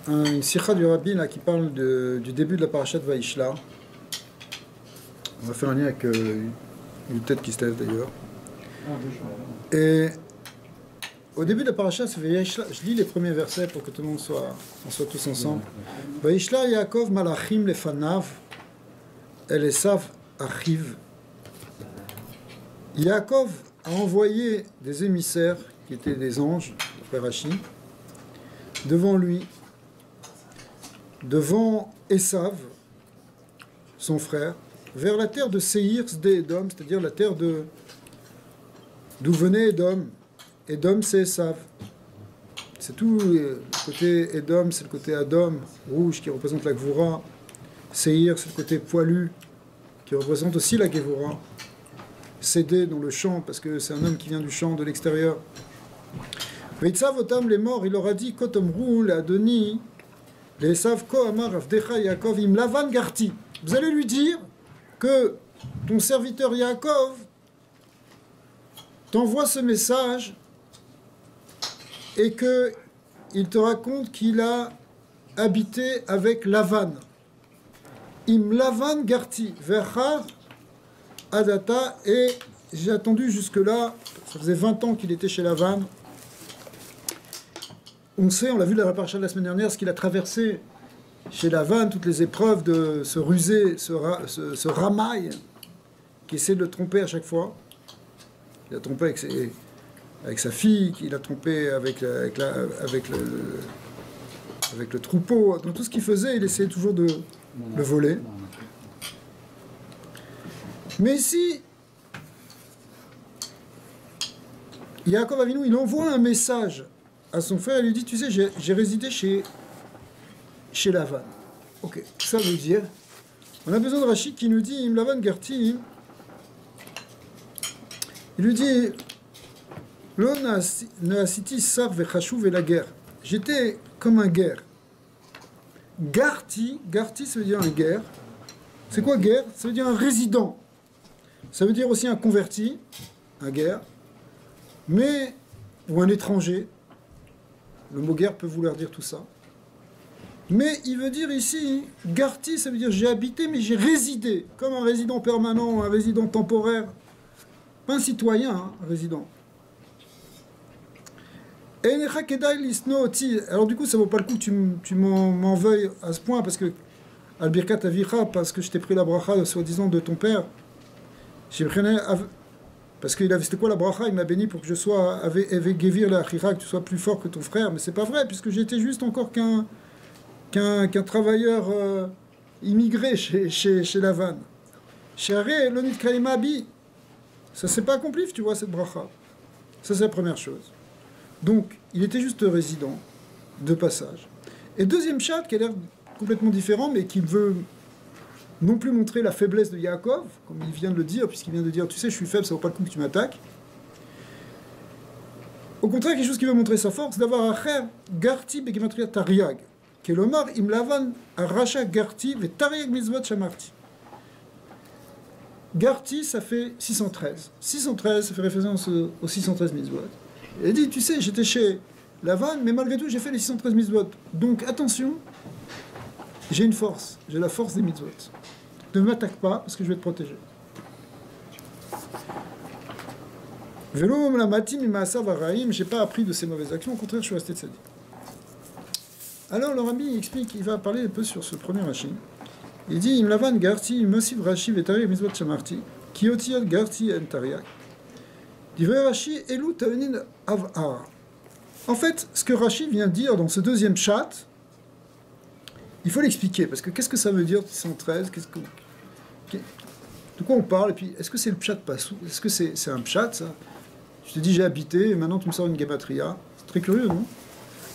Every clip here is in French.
Une sikha du Rabbi là, qui parle du début de la parasha de Vaishla. On va faire un lien avec une tête qui se lève d'ailleurs. Et au début de la parasha, c'est Vaishla. Je lis les premiers versets pour que tout le monde soit tous ensemble. Vaishla Yaakov malachim lefanav el Esav achiv. Yaakov a envoyé des émissaires qui étaient des anges, d'après Rashi, devant lui, devant Esav, son frère, vers la terre de Seir, d'Édom, c'est-à-dire la terre d'où venait Édom. Édom, c'est Esav. C'est tout le côté Édom, c'est le côté Adom, rouge, qui représente la Gvoura. Seir, c'est le côté poilu, qui représente aussi la Gvoura. Cédé dans le champ, parce que c'est un homme qui vient du champ, de l'extérieur. Veitzav otam les morts, il leur a dit, Kotomrou, le Adoni, les Esav ko amar avdecha Yaakov im lavan garti. Vous allez lui dire que ton serviteur Yaakov t'envoie ce message et que il te raconte qu'il a habité avec Lavan. Im lavan garti verchar adata, et j'ai attendu jusque-là, ça faisait 20 ans qu'il était chez Lavan. On sait, on l'a vu dans la paracha de la semaine dernière, ce qu'il a traversé chez Lavan, toutes les épreuves de ce rusé, ce ramaille, qui essaie de le tromper à chaque fois. Il a trompé avec sa fille, il a trompé avec le troupeau. Dans tout ce qu'il faisait, il essayait toujours de le voler. Mais ici, Yaakov Avinu, il envoie un message à son frère, il lui dit, tu sais, j'ai résidé chez Lavan. Ok, ça veut dire, on a besoin de Rachid qui nous dit, Im Lavan Garti, il lui dit, Lo Naasiti Sar Vechashuv et la guerre. J'étais comme un guerre. Garti, ça veut dire un guerre. C'est quoi guerre? Ça veut dire un résident. Ça veut dire aussi un converti, un guerre, mais, ou un étranger. Le mot guerre peut vouloir dire tout ça. Mais il veut dire ici, Garti, ça veut dire j'ai habité, mais j'ai résidé, comme un résident permanent, un résident temporaire. Pas un citoyen, hein, un résident. Alors du coup, ça vaut pas le coup que tu m'en veuilles à ce point, parce que, Albirkat Avicha, parce que je t'ai pris la bracha, soi-disant, de ton père. Parce qu'il avait, c'était quoi la bracha? Il m'a béni pour que je sois avec Gevir la Achira, que tu sois plus fort que ton frère. Mais c'est pas vrai, puisque j'étais juste encore qu'un travailleur immigré chez Lavan. Chez Aré, l'onit Kalima Bi. Ça s'est pas accompli, tu vois, cette bracha. Ça, c'est la première chose. Donc, il était juste résident, de passage. Et deuxième chat, qui a l'air complètement différent, mais qui veut non plus montrer la faiblesse de Yaakov, comme il vient de le dire, puisqu'il vient de dire, tu sais, je suis faible, ça vaut pas le coup que tu m'attaques. Au contraire, quelque chose qui veut montrer sa force, d'avoir acher garti begematria tariag, kelomar im lavan aracha garti ve tariag mitzvot shamarti. Garti, ça fait 613. 613, ça fait référence aux 613 mitzvot. Il dit, tu sais, j'étais chez Lavan, mais malgré tout, j'ai fait les 613 mitzvot. Donc, attention, j'ai une force, j'ai la force des mitzvot. Ne m'attaque pas, parce que je vais te protéger. Vélo la matim imaasav araim, j'ai pas appris de ces mauvaises actions, au contraire, je suis resté tzaddik. Alors, le Rabbi explique, il va parler un peu sur ce premier Rashi. Il dit, im lavan garti, mosiv rashi vetari mitzvot shamarti, ki otiot garti en tariak. Divrei Rashi, elu tavenin av'ar. En fait, ce que Rashi vient dire dans ce deuxième chat, il faut l'expliquer, parce que qu'est-ce que ça veut dire 613? De quoi on parle? Et puis, est-ce que c'est le pshat passou? Est-ce que c'est un pshat, ça? Je te dis, j'ai habité, et maintenant tu me sors une gematria. C'est très curieux, non?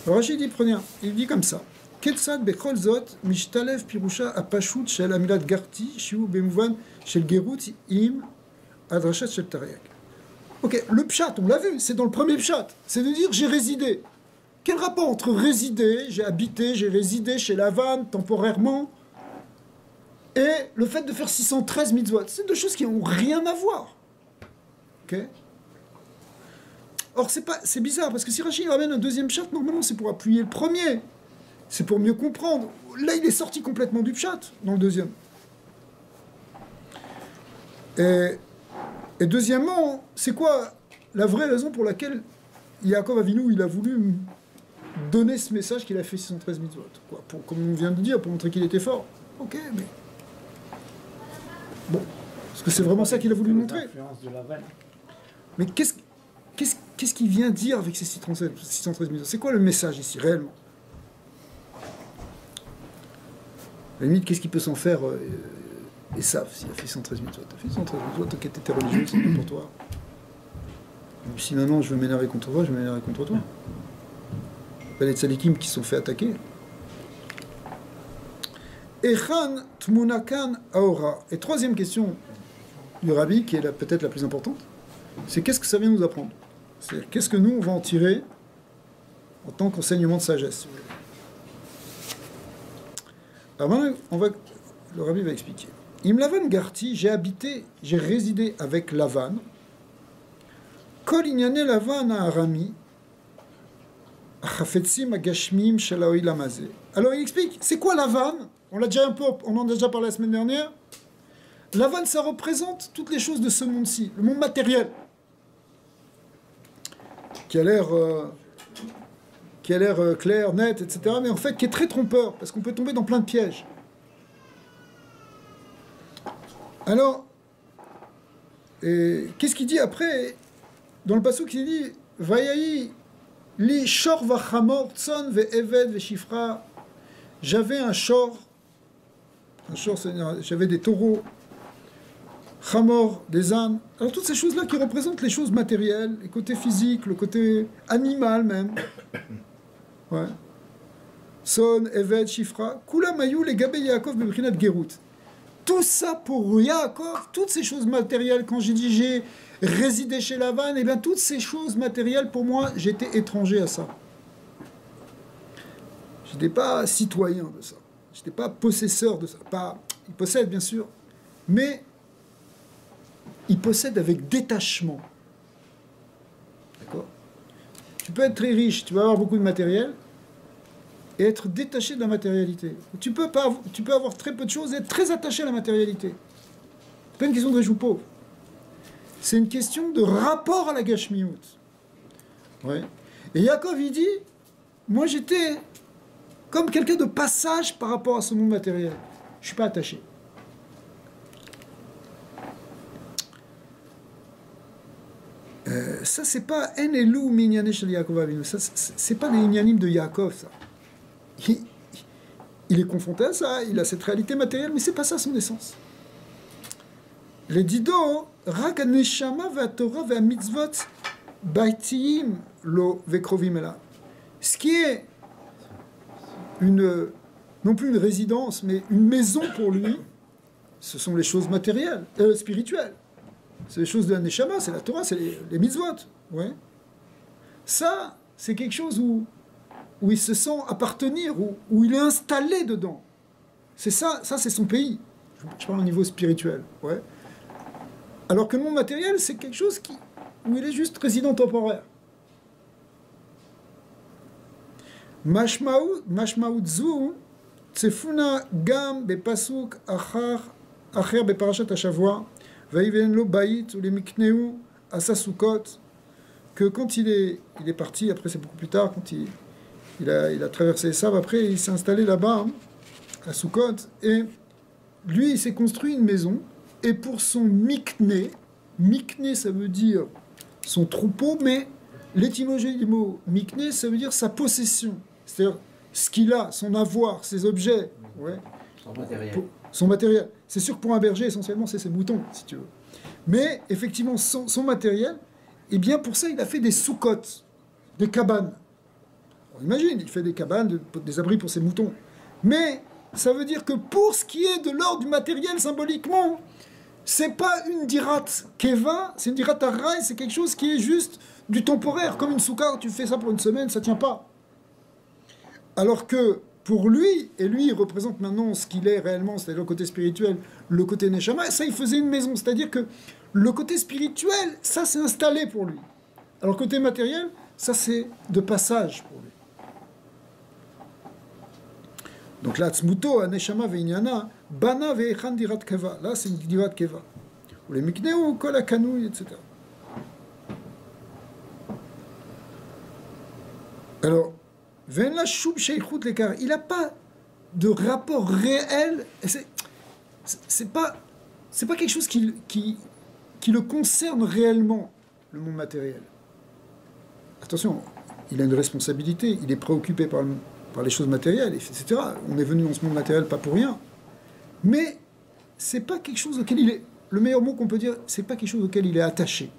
Alors Rachid dit, prenez, il dit comme ça. Ketsad bechol zot, mishtalev pirusha apashut shel amilat garti, shiu bemouvan shel gerut im adrashat shel tariak. Ok, le pshat, on l'a vu, c'est dans le premier pshat. C'est de dire, j'ai résidé. Quel rapport entre résider, j'ai habité, j'ai résidé chez Lavan temporairement, et le fait de faire 613 mitzvot? C'est deux choses qui n'ont rien à voir. Ok? Or, c'est bizarre, parce que si Rachid ramène un deuxième chat, normalement c'est pour appuyer le premier. C'est pour mieux comprendre. Là, il est sorti complètement du pshat, dans le deuxième. Et deuxièmement, c'est quoi la vraie raison pour laquelle Yaakov Avinu, il a voulu donner ce message qu'il a fait 613 mitzvot, quoi, comme on vient de dire, pour montrer qu'il était fort. Ok, mais... Bon, est-ce que c'est vraiment ça qu'il a voulu montrer? Mais qu'est-ce qu'il vient dire avec ces 613 mitzvot? C'est quoi le message ici, réellement? À la limite, qu'est-ce qu'il peut s'en faire Esav, s'il a fait 113 mitzvot? T'as fait 113 mitzvot, t'inquiète, t'étais religieux, c'est bon pour toi. Et si maintenant je veux m'énerver contre toi, je vais m'énerver contre toi. Il y a les tzadikim qui se sont fait attaquer. Echan tmunakan aora. Et troisième question du rabbi, qui est peut-être la plus importante, c'est qu'est-ce que ça vient nous apprendre? C'est qu'est-ce que nous, on va en tirer en tant qu'enseignement de sagesse? Alors maintenant, le rabbi va expliquer. Im Lavan Garti, j'ai résidé avec Lavan. Kol inyane Lavan à Arami, achafetzim agashmim shalaoi lamazé. Alors il explique, c'est quoi Lavan? On en a déjà parlé la semaine dernière. Lavan, ça représente toutes les choses de ce monde-ci, le monde matériel, qui a l'air clair, net, etc., mais en fait qui est très trompeur, parce qu'on peut tomber dans plein de pièges. Alors, qu'est-ce qu'il dit après? Dans le passouk, il dit « Vayahi li shor vachamor tson ve'eved ve'shifra » J'avais un shor, j'avais des taureaux, chamor, des ânes. Alors toutes ces choses-là qui représentent les choses matérielles, les côtés physiques, le côté animal même. Ouais. Son, Eved, Shifra, Kula Mayou, les Gabé Yaakov, Bebrinat Gerut. Tout ça pour Yaakov, toutes ces choses matérielles, quand j'ai dit j'ai résidé chez Lavan, et bien toutes ces choses matérielles, pour moi, j'étais étranger à ça. Je n'étais pas citoyen de ça. Je n'étais pas possesseur de ça. Il possède, bien sûr, mais il possède avec détachement. D'accord? Tu peux être très riche, tu vas avoir beaucoup de matériel, et être détaché de la matérialité. Tu peux avoir très peu de choses et être très attaché à la matérialité. C'est pas une question de riche ou pauvre. C'est une question de rapport à la gashmiout. Ouais. Et Yaakov, il dit, moi j'étais comme quelqu'un de passage par rapport à ce monde matériel. Je ne suis pas attaché. Ça, c'est pas en elou minyané shel Yaakov Avinu. Ça, c'est pas des inyanim de Yaakov, ça. Il est confronté à ça, il a cette réalité matérielle, mais c'est pas ça son essence. Les dido, rak neshama ve'atorah ve'amitzvot baitiyim lo ve'krovim ela. Ce qui est non plus une résidence, mais une maison pour lui, ce sont les choses matérielles, spirituelles. C'est les choses de la neshama, c'est la Torah, c'est les mitzvot. Ouais. Ça, c'est quelque chose où il se sent appartenir, où il est installé dedans. C'est ça c'est son pays. Je parle au niveau spirituel. Ouais. Alors que le monde matériel, c'est quelque chose où il est juste résident temporaire. Mashmaout zu, tsefuna gam bepasuk acher beparashat Hashavua, vaiven lo bait ou les mikneu asasukot, que quand il est parti, après c'est beaucoup plus tard, quand il a traversé ça, après il s'est installé là-bas, à Sukkot, et lui il s'est construit une maison, et pour son mikné ça veut dire son troupeau, mais l'étymologie du mot mikné ça veut dire sa possession, c'est-à-dire ce qu'il a, son avoir, ses objets, ouais. Son matériel. C'est sûr que pour un berger essentiellement c'est ses moutons, si tu veux. Mais effectivement son matériel, et bien pour ça il a fait des Sukkot, des cabanes. On imagine, il fait des cabanes, des abris pour ses moutons. Mais ça veut dire que pour ce qui est de l'ordre du matériel symboliquement, c'est pas une dirat keva, c'est une dirat arraï, c'est quelque chose qui est juste du temporaire. Comme une soukha, tu fais ça pour une semaine, ça tient pas. Alors que pour lui, et lui il représente maintenant ce qu'il est réellement, c'est-à-dire le côté spirituel, le côté neshama, ça il faisait une maison. C'est-à-dire que le côté spirituel, ça c'est installé pour lui. Alors le côté matériel, ça c'est de passage pour lui. Donc là, Tzmuto, Aneshama Veinyana, Bana Veichan Dirat Keva. Là, c'est une Dirat Keva. Ou les Mikneu, Kol Akanouy, etc. Alors, Venla Shub Sheikhut Lekar, il n'a pas de rapport réel. C'est pas quelque chose qui le concerne réellement, le monde matériel. Attention, il a une responsabilité, il est préoccupé par les choses matérielles, etc. On est venu dans ce monde matériel pas pour rien. Mais c'est pas quelque chose auquel il est... Le meilleur mot qu'on peut dire, c'est pas quelque chose auquel il est attaché.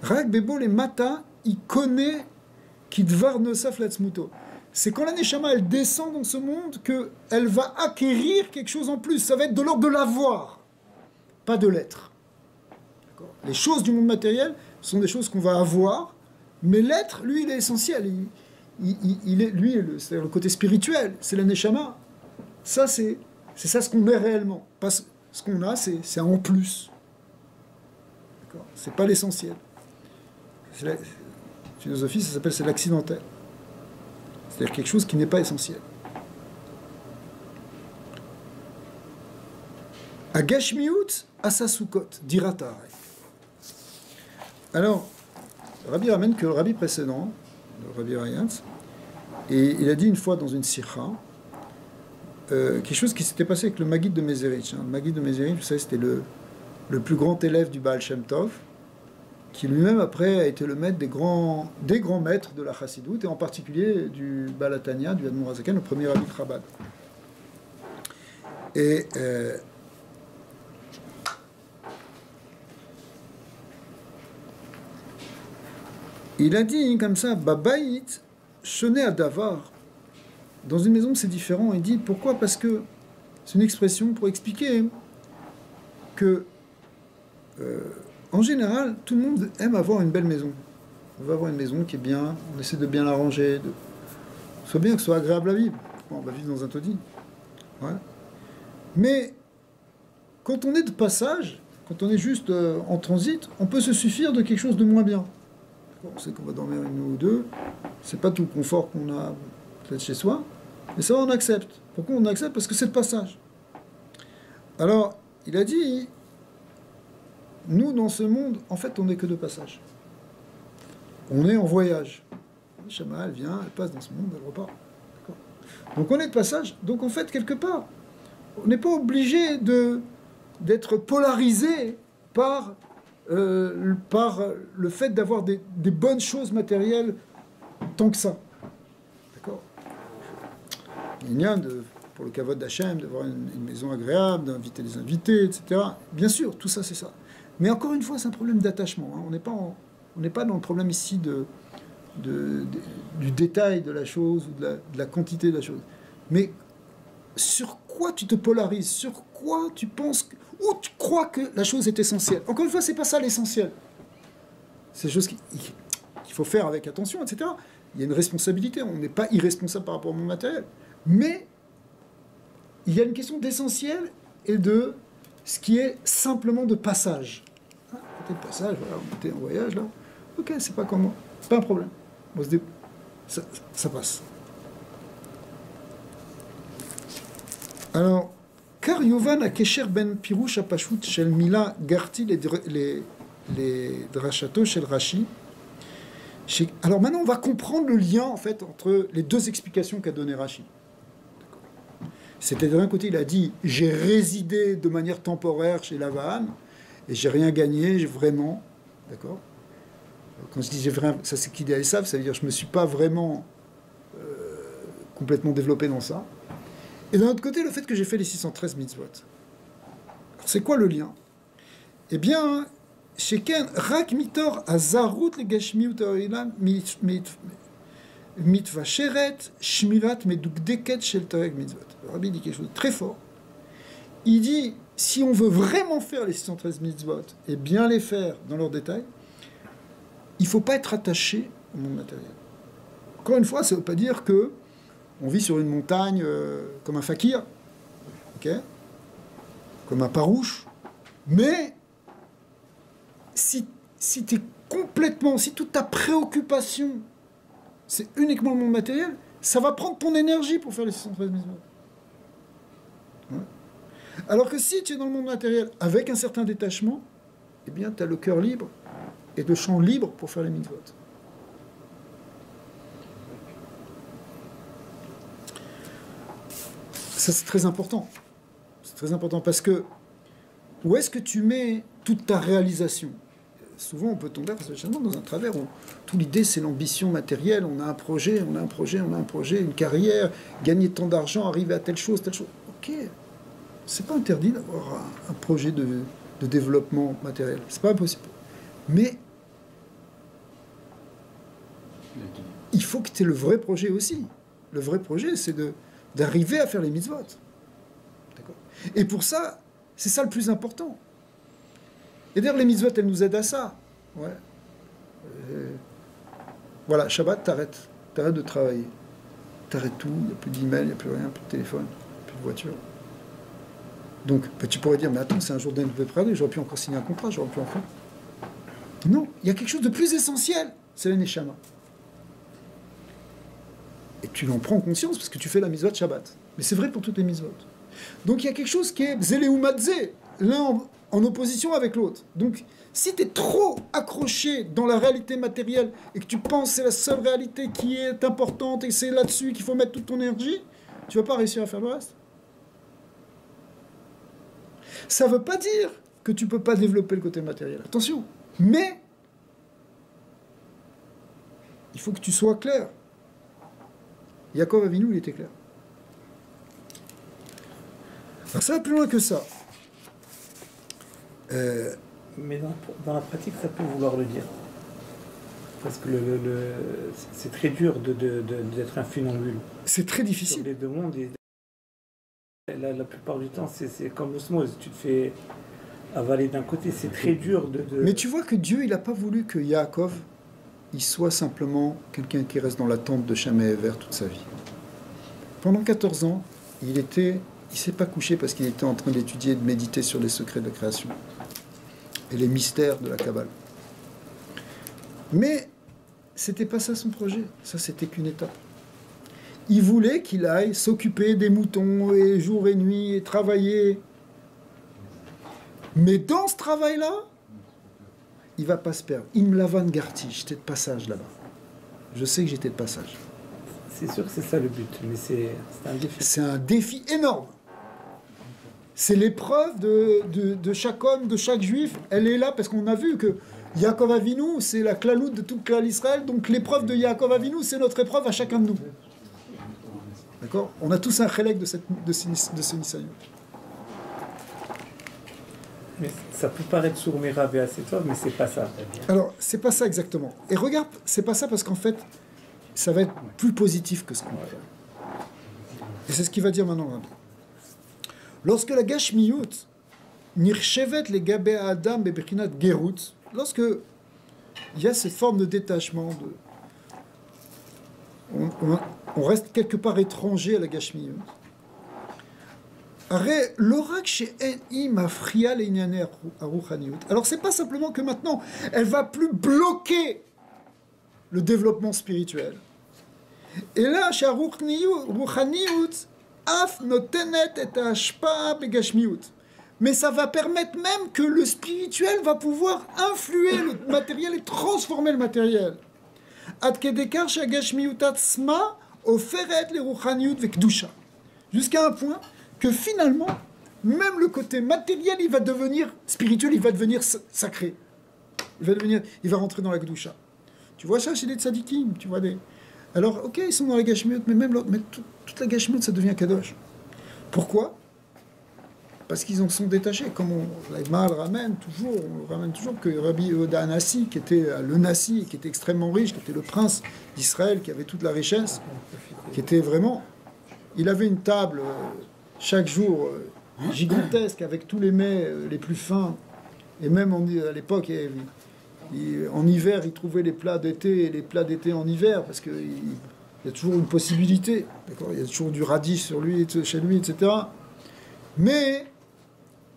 Rak Bebo les Mata, il connaît Kidvar Nosaf Latzmuto. C'est quand la Neshama, elle descend dans ce monde, qu'elle va acquérir quelque chose en plus. Ça va être de l'ordre de l'avoir, pas de l'être. Les choses du monde matériel sont des choses qu'on va avoir, mais l'être, lui, il est essentiel. Il est, lui, c'est le côté spirituel, c'est la Neshama. Ça, c'est ça ce qu'on est réellement. Pas ce qu'on a, c'est en plus. D'accord ? C'est pas l'essentiel. La philosophie, ça s'appelle, c'est l'accidentel. C'est-à-dire quelque chose qui n'est pas essentiel. Agashmiut asasukot, dirata. Alors, le Rabbi ramène que le Rabbi précédent, le Rabbi Rayatz, et il a dit une fois dans une sikha, quelque chose qui s'était passé avec le Maguid de Mézérich. Le Maguid de Mézérich, vous savez, c'était le plus grand élève du Baal Shem Tov, qui lui-même après a été le maître des grands maîtres de la Chassidoute, et en particulier du Baal Hatanya, du Admor Hazaken, le premier Rabbi de Chabad. Et il a dit comme ça, Babaït, Shone Adavar. Dans une maison, c'est différent. Il dit pourquoi ? Parce que c'est une expression pour expliquer que, en général, tout le monde aime avoir une belle maison. On veut avoir une maison qui est bien, on essaie de bien l'arranger, soit bien, que ce soit agréable à vivre. Bon, on va vivre dans un taudis. Ouais. Mais quand on est de passage, quand on est juste en transit, on peut se suffire de quelque chose de moins bien. On sait qu'on va dormir une nuit ou deux, c'est pas tout le confort qu'on a peut-être chez soi, mais ça on accepte. Pourquoi on accepte ? Parce que c'est de passage. Alors, il a dit, nous dans ce monde, en fait on n'est que de passage. On est en voyage. Shama, elle vient, elle passe dans ce monde, elle repart. D'accord ? Donc on est de passage, donc en fait quelque part, on n'est pas obligé d'être polarisé par le fait d'avoir des bonnes choses matérielles tant que ça. D'accord ? Il y a pour le kavod d'Hachem, d'avoir une maison agréable, d'inviter les invités, etc. Bien sûr, tout ça, c'est ça. Mais encore une fois, c'est un problème d'attachement. Hein. On n'est pas dans le problème ici du détail de la chose ou de la quantité de la chose. Mais sur quoi tu te polarises ? Sur quoi tu penses ou tu crois que la chose est essentielle. Encore une fois, c'est pas ça l'essentiel. C'est des choses qu'il faut faire avec attention, etc. Il y a une responsabilité. On n'est pas irresponsable par rapport au monde matériel. Mais il y a une question d'essentiel et de ce qui est simplement de passage. Ah, peut-être passage, voilà, on était en voyage là. Ok, c'est pas comme moi. Pas un problème. Ça passe. Alors, car Yovan a Kesher ben Pirouche Apashut shel Mila Garti les Drashato shel Rashi. Alors maintenant, on va comprendre le lien en fait entre les deux explications qu'a donné Rashi. C'était d'un côté, il a dit j'ai résidé de manière temporaire chez Lavan et j'ai rien gagné, vraiment, d'accord. Quand je dis j'ai vraiment, ça c'est qu'idéal savent, ça veut dire je me suis pas vraiment complètement développé dans ça. Et d'un autre côté, le fait que j'ai fait les 613 mitzvot. Alors, c'est quoi le lien ? Eh bien, chez Ken, Rak mitor azarut le gashmiut ha'olam mitva sheret shmirat medukdeket shel tarek mitzvot. Le Rabbi dit quelque chose de très fort. Il dit, si on veut vraiment faire les 613 mitzvot et bien les faire dans leurs détails, il ne faut pas être attaché au monde matériel. Encore une fois, ça ne veut pas dire que on vit sur une montagne comme un fakir, okay, comme un parouche, mais si t'es complètement, si toute ta préoccupation, c'est uniquement le monde matériel, ça va prendre ton énergie pour faire les 613 mitzvot. Ouais. Alors que si tu es dans le monde matériel avec un certain détachement, eh bien, tu as le cœur libre et le champ libre pour faire les mitzvot. Ça, c'est très important. C'est très important parce que où est-ce que tu mets toute ta réalisation? Souvent, on peut tomber dans un travers où toute l'idée, c'est l'ambition matérielle. On a un projet, une carrière, gagner tant d'argent, arriver à telle chose, telle chose. Ok, c'est pas interdit d'avoir un projet de développement matériel. C'est pas impossible. Mais il faut que tu aies le vrai projet aussi. Le vrai projet, c'est d'arriver à faire les mitzvot. D'accord. Et pour ça, c'est ça le plus important. Et d'ailleurs, les mitzvot, elles nous aident à ça. Ouais. Voilà, Shabbat, t'arrêtes de travailler. T'arrêtes tout, il n'y a plus d'email, il n'y a plus rien, plus de téléphone, plus de voiture. Donc, bah, tu pourrais dire, mais attends, c'est un jour d'NVPRD, j'aurais pu encore signer un contrat, j'aurais pu encore... Non, il y a quelque chose de plus essentiel, c'est la Neshama. Et tu en prends conscience parce que tu fais la mitzvot Shabbat. Mais c'est vrai pour toutes les mitzvot. Donc il y a quelque chose qui est Zéléoumadze, l'un en opposition avec l'autre. Donc si tu es trop accroché dans la réalité matérielle et que tu penses que c'est la seule réalité qui est importante et c'est là-dessus qu'il faut mettre toute ton énergie, tu ne vas pas réussir à faire le reste. Ça ne veut pas dire que tu ne peux pas développer le côté matériel. Attention. Mais il faut que tu sois clair. Yaakov Avinu, il était clair. Alors ça va plus loin que ça. Mais dans la pratique, ça peut vouloir le dire. Parce que c'est très dur d'être un funambule. C'est très difficile. Sur les deux mondes, la plupart du temps, c'est comme l'osmose. Tu te fais avaler d'un côté, c'est très dur de... Mais tu vois que Dieu, il n'a pas voulu que Yaakov, il soit simplement quelqu'un qui reste dans la tente de Shem et Ever toute sa vie. Pendant 14 ans, il s'est pas couché parce qu'il était en train d'étudier et de méditer sur les secrets de la création et les mystères de la Kabbale. Mais c'était pas ça son projet, ça c'était qu'une étape. Il voulait qu'il aille s'occuper des moutons et jour et nuit et travailler. Mais dans ce travail-là, il va pas se perdre. Im Lavan Garti, j'étais de passage là-bas. Je sais que j'étais de passage. C'est sûr que c'est ça le but, mais c'est un défi. C'est un défi énorme. C'est l'épreuve de chaque homme, de chaque juif. Elle est là parce qu'on a vu que Yaakov Avinu, c'est la claloute de tout le clan d'Israël. Donc l'épreuve de Yaakov Avinu, c'est notre épreuve à chacun de nous. D'accord? On a tous un chélek de ce Nisayon. Mais ça peut paraître sourd-mira Béasetov, mais c'est pas ça. Alors, c'est pas ça exactement. Et regarde, c'est pas ça parce qu'en fait, ça va être plus positif que ce qu'on va faire. Et c'est ce qu'il va dire maintenant. Lorsque la Gashmiyut, Nirchevet les Gabé Adam Bebechinat Gerut, lorsque il y a cette forme de détachement, on reste quelque part étranger à la Gashmiyut. Alors, c'est pas simplement que maintenant, elle va plus bloquer le développement spirituel. Et là, mais ça va permettre même que le spirituel va pouvoir influer le matériel et transformer le matériel. Jusqu'à un point que finalement, même le côté matériel, il va devenir spirituel, il va devenir sacré. Il va rentrer dans la Gdusha. Tu vois ça chez les tzadikim, tu vois des... Alors, ok, ils sont dans la Gashmiut, mais même l'autre, mais toute la Gashmiut, ça devient Kadosh. Pourquoi? Parce qu'ils en sont détachés. Comme l'Aïma le ramène toujours que Rabbi Yehuda Anassi, qui était le Nassi, qui était extrêmement riche, qui était le prince d'Israël, qui avait toute la richesse, qui était vraiment... Il avait une table chaque jour gigantesque avec tous les mets les plus fins. Et même à l'époque, en hiver, il trouvait les plats d'été et les plats d'été en hiver, parce qu'il y a toujours une possibilité. D'accord, il y a toujours du radis chez lui, etc. Mais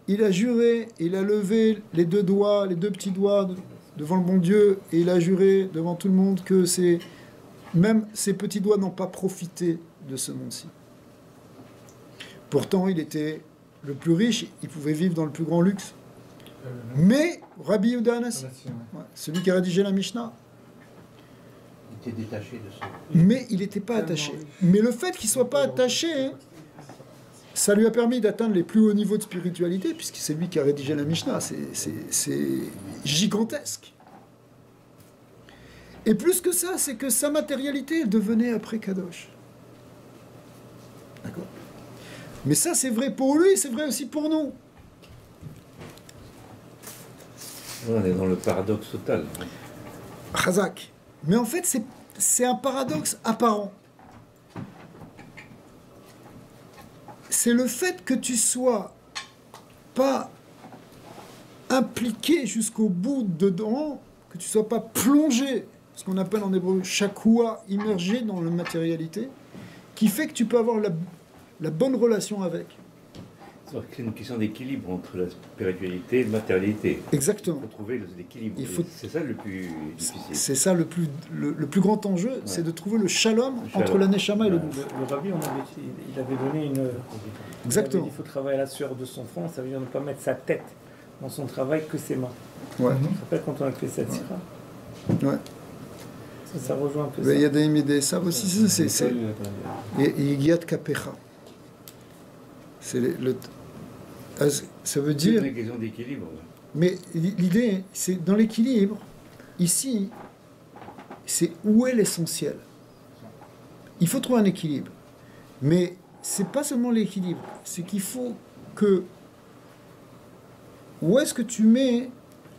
il a juré, il a levé les deux petits doigts devant le bon Dieu, et il a juré devant tout le monde que c'est Même ses petits doigts n'ont pas profité de ce monde-ci. Pourtant, il était le plus riche, il pouvait vivre dans le plus grand luxe. Mais, Rabbi Yehuda Hanassi, celui qui a rédigé la Mishnah, il était détaché de ça. mais il n'était pas attaché. Mais le fait qu'il ne soit pas attaché, ça lui a permis d'atteindre les plus hauts niveaux de spiritualité, puisque c'est lui qui a rédigé la Mishnah. C'est gigantesque. Et plus que ça, c'est que sa matérialité devenait après Kadosh. D'accord. Mais ça, c'est vrai pour lui, c'est vrai aussi pour nous. On est dans le paradoxe total. Chazak. Mais en fait, c'est un paradoxe apparent. C'est le fait que tu sois pas impliqué jusqu'au bout dedans, que tu sois pas plongé, ce qu'on appelle en hébreu shakua, immergé dans la matérialité, qui fait que tu peux avoir la bonne relation avec. C'est une question d'équilibre entre la spiritualité et la matérialité. Exactement. Il faut trouver l'équilibre. C'est ça le plus difficile. C'est ça le plus grand enjeu, c'est de trouver le shalom entre la neshama et le gouffre. Le rabbi, il avait donné une... Exactement. Il faut travailler à la sueur de son front, ça veut dire ne pas mettre sa tête dans son travail que ses mains. Ouais. Tu te rappelles quand on a fait cette sira? Ouais. Ça rejoint un peu ça. Il y a des idées, ça aussi, c'est... Et Yad Kapecha. C'est ça veut dire... C'est une question d'équilibre. Mais l'idée, c'est dans l'équilibre, ici, c'est où est l'essentiel. Il faut trouver un équilibre. Mais c'est pas seulement l'équilibre, c'est qu'il faut que... Où est-ce que tu mets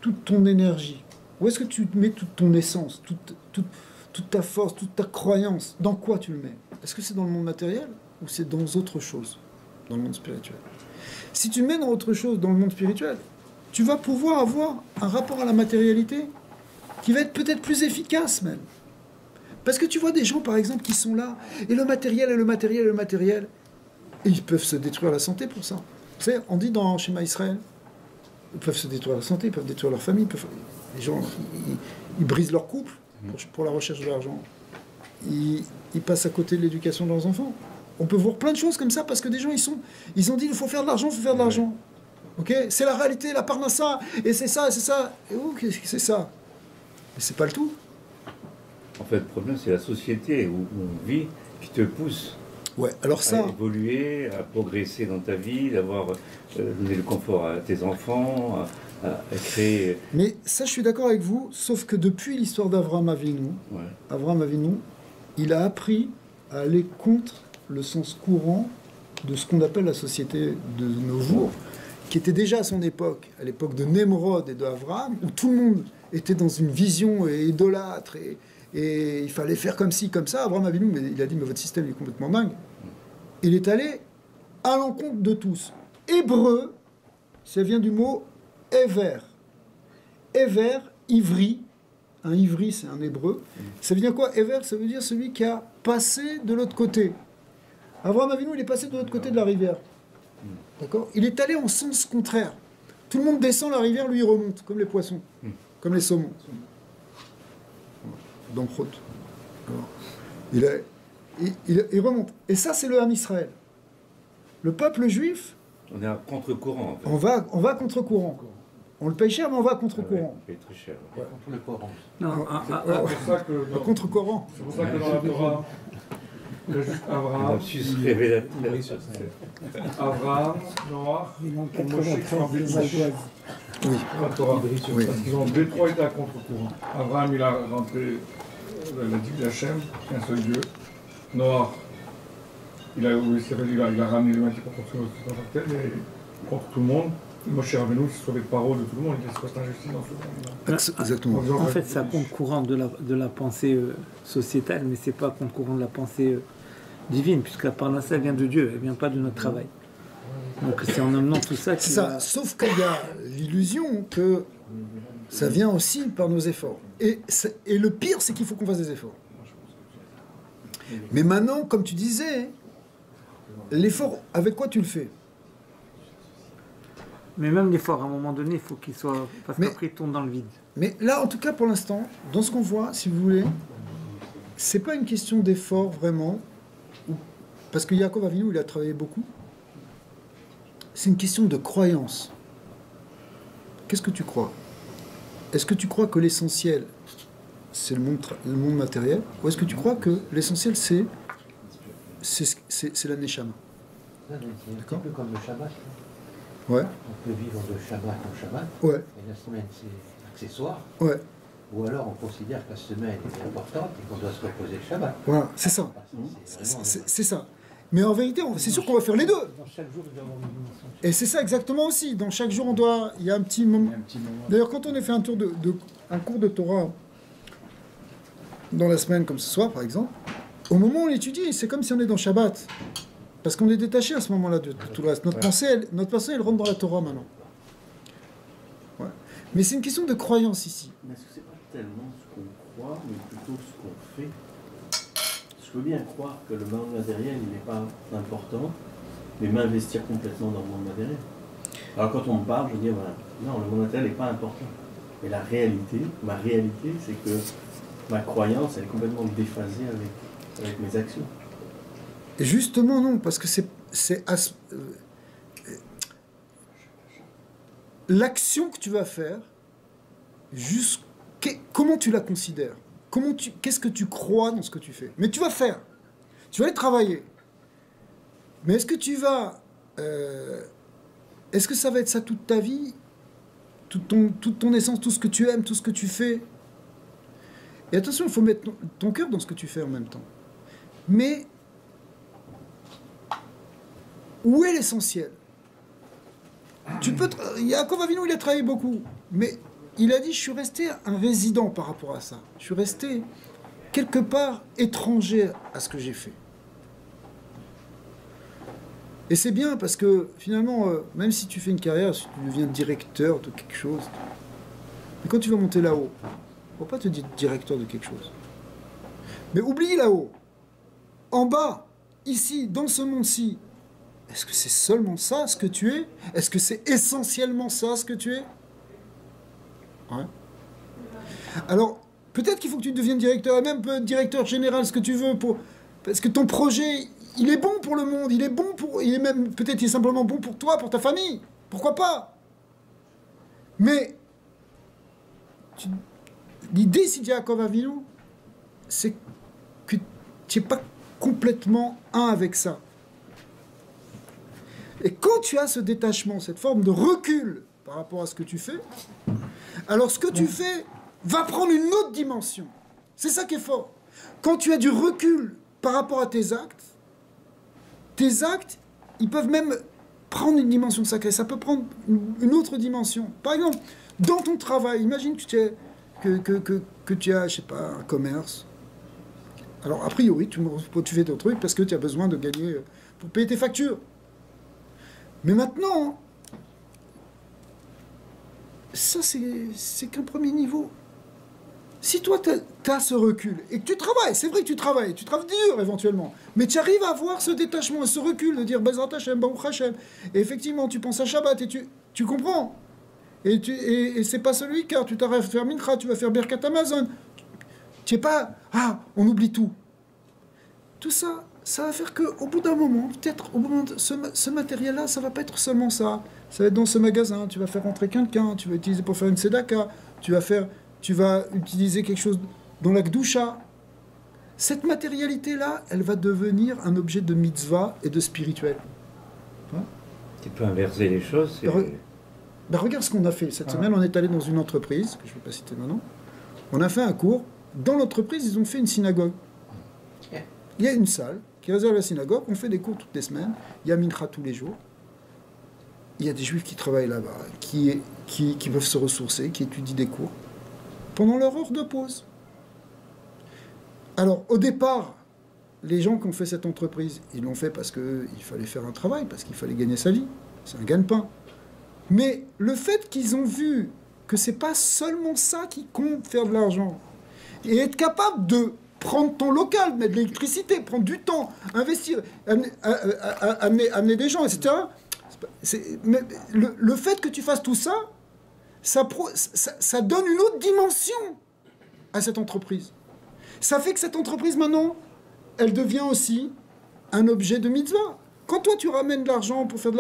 toute ton énergie? Où est-ce que tu mets toute ton essence, toute ta force, toute ta croyance? Dans quoi tu le mets? Est-ce que c'est dans le monde matériel ou c'est dans autre chose, dans le monde spirituel? Si tu mets dans autre chose, dans le monde spirituel, tu vas pouvoir avoir un rapport à la matérialité qui va être peut-être plus efficace même. Parce que tu vois des gens, par exemple, qui sont là, et le matériel, et le matériel, et le matériel, et ils peuvent se détruire la santé pour ça. Tu sais, on dit dans Shema Israël, ils peuvent se détruire la santé, ils peuvent détruire leur famille, les gens, ils brisent leur couple pour la recherche de l'argent. Ils passent à côté de l'éducation de leurs enfants. On peut voir plein de choses comme ça parce que des gens, ils ont dit il faut faire de l'argent, il faut faire de l'argent. Ok, c'est la réalité, la parnassa, et c'est ça, et c'est ça. Et où c'est ça? Mais c'est pas le tout. En fait, le problème, c'est la société où on vit qui te pousse Ouais, alors ça... à évoluer, à progresser dans ta vie, d'avoir donné le confort à tes enfants, à créer... Mais ça, je suis d'accord avec vous, sauf que depuis l'histoire d'Avraham Avinu, Avraham Avinu, il a appris à aller contre le sens courant de ce qu'on appelle la société de nos jours, qui était déjà à son époque, à l'époque de Nemrod et de Avraham, où tout le monde était dans une vision idolâtre et il fallait faire comme ci, comme ça. Avraham Avinu, mais il a dit mais votre système est complètement dingue. Il est allé à l'encontre de tous. Hébreu, ça vient du mot Ever. Ever, ivri. Un ivri, c'est un hébreu. Ça veut dire quoi? Ever, ça veut dire celui qui a passé de l'autre côté. Avraham Avinu, il est passé de l'autre côté de la rivière. D'accord? Il est allé en sens contraire. Tout le monde descend la rivière, lui il remonte, comme les poissons, comme les saumons. Donc, il remonte. Et ça, c'est le Ham Israël. Le peuple juif... On est à contre-courant, en fait. On va à contre-courant. On le paye cher, mais on va à contre-courant. On paye très cher. Ouais. Contre le Coran. Non, à contre-courant. C'est pour ça que dans la Torah, il y a juste Abraham, Abraham, Noah, Moshe qui sont ambitieux. Oui. La Torah. Oui. Parce qu'ils ont deux-trois été à contre-courant. Abraham, il a rentré la dit d'Hachem, un seul Dieu. Noah, il a ramené l'humanité contre tout le monde. Moshe Rabbeinu, il s'est sauvé de Paro de tout le monde, il a cette injustice dans ce monde. Exactement. en fait, c'est un compte courant de la pensée sociétale, mais c'est pas compte courant de la pensée divine, puisque la parnassa vient de Dieu, elle vient pas de notre travail. Donc c'est en amenant tout ça qu'il ça. Sauf qu'il y a l'illusion que ça vient aussi par nos efforts. Et le pire, c'est qu'il faut qu'on fasse des efforts. Mais maintenant, comme tu disais, l'effort, avec quoi tu le fais? Mais même l'effort, à un moment donné, il faut qu'il soit... Parce qu'après, il tourne dans le vide. Mais là, en tout cas, pour l'instant, dans ce qu'on voit, si vous voulez, c'est pas une question d'effort vraiment, parce que Yaakov Avinu, il a travaillé beaucoup. C'est une question de croyance. Qu'est-ce que tu crois? Est-ce que tu crois que l'essentiel, c'est le monde matériel, ou est-ce que tu crois que l'essentiel, c'est la Neshama? C'est un peu comme le Shabbat. Ouais. On peut vivre de Shabbat en Shabbat, Ouais. et la semaine c'est accessoire, Ouais. ou alors on considère que la semaine est importante et qu'on doit se reposer le Shabbat. Voilà, c'est ça. C'est vraiment- C'est ça. Mais en vérité, c'est sûr qu'on va faire les deux. Dans chaque jour, il doit y avoir une dimension. Et c'est ça exactement aussi. Dans chaque jour, il y a un petit moment. D'ailleurs, quand on a fait un cours de Torah dans la semaine, comme ce soir, par exemple, au moment où on étudie, c'est comme si on est dans Shabbat. Parce qu'on est détaché à ce moment-là de tout le reste. Notre pensée, elle rentre dans la Torah maintenant. Ouais. Mais c'est une question de croyance ici. Mais est-ce que c'est pas tellement ce qu'on croit, mais plutôt ce qu'on fait? Je veux bien croire que le monde matériel, il n'est pas important, mais m'investir complètement dans le monde matériel. Alors quand on me parle, je dis, voilà, non, le monde matériel n'est pas important. Mais la réalité, ma réalité, c'est que ma croyance, elle est complètement déphasée avec mes actions. Et justement, non, parce que l'action que tu vas faire, comment tu la considères? Qu'est-ce que tu crois dans ce que tu fais? Mais tu vas faire. Tu vas aller travailler. Mais est-ce que est-ce que ça va être ça toute ta vie? Toute ton essence, tout ce que tu aimes, tout ce que tu fais? Et attention, il faut mettre ton cœur dans ce que tu fais en même temps. Mais où est l'essentiel? Yaakov Avinu, il a travaillé beaucoup, mais il a dit, je suis resté un résident par rapport à ça. Je suis resté quelque part étranger à ce que j'ai fait. Et c'est bien parce que finalement, même si tu fais une carrière, si tu deviens directeur de quelque chose, mais quand tu vas monter là-haut, il ne faut pas te dire directeur de quelque chose. Mais oublie là-haut, en bas, ici, dans ce monde-ci, est-ce que c'est seulement ça ce que tu es? Est-ce que c'est essentiellement ça ce que tu es? Ouais. Alors, peut-être qu'il faut que tu deviennes directeur, et même directeur général, ce que tu veux, parce que ton projet, il est bon pour le monde, il est même, peut-être il est simplement bon pour toi, pour ta famille. Pourquoi pas? Mais, l'idée, si Yaakov Avinu, c'est que tu n'es pas complètement un avec ça. Et quand tu as ce détachement, cette forme de recul par rapport à ce que tu fais, alors ce que tu fais va prendre une autre dimension. C'est ça qui est fort. Quand tu as du recul par rapport à tes actes, ils peuvent même prendre une dimension sacrée. Ça peut prendre une autre dimension. Par exemple, dans ton travail, imagine que tu as, je sais pas, un commerce. Alors, a priori, tu fais ton truc parce que tu as besoin de gagner pour payer tes factures. Mais maintenant, ça, c'est qu'un premier niveau. Si toi, tu as ce recul et que tu travailles, c'est vrai que tu travailles dur éventuellement, mais tu arrives à avoir ce détachement et ce recul de dire Bezrat Hashem, Baruch Hashem, et effectivement, tu penses à Shabbat et tu comprends. Et c'est pas celui, car tu t'arrêtes à faire Mincha, tu vas faire Birkat Amazon. Tu n'es pas, on oublie tout. Tout ça, ça va faire qu'au bout d'un moment, peut-être au moment de ce matériel-là, ça va pas être seulement ça. Ça va être dans ce magasin, tu vas faire rentrer quelqu'un, tu vas utiliser pour faire une tzedaka, tu vas utiliser quelque chose dans la Gdusha. Cette matérialité-là, elle va devenir un objet de mitzvah et de spirituel. Hein? Tu peux inverser les choses. Regarde ce qu'on a fait. Cette semaine, on est allé dans une entreprise, que je ne vais pas citer maintenant. On a fait un cours. Dans l'entreprise, ils ont fait une synagogue. Il y a une salle qui réserve la synagogue. On fait des cours toutes les semaines. Il y a Mincha tous les jours. Il y a des juifs qui travaillent là-bas, qui peuvent se ressourcer, qui étudient des cours pendant leur heure de pause. Alors, au départ, les gens qui ont fait cette entreprise, ils l'ont fait parce qu'il fallait faire un travail, parce qu'il fallait gagner sa vie. C'est un gagne-pain. Mais le fait qu'ils ont vu que c'est pas seulement ça qui compte, faire de l'argent, et être capable de prendre ton local, mettre de l'électricité, prendre du temps, investir, amener des gens, etc. Mais le fait que tu fasses tout ça, ça donne une autre dimension à cette entreprise. Ça fait que cette entreprise, maintenant, elle devient aussi un objet de mitzvah. Quand toi, tu ramènes de l'argent pour faire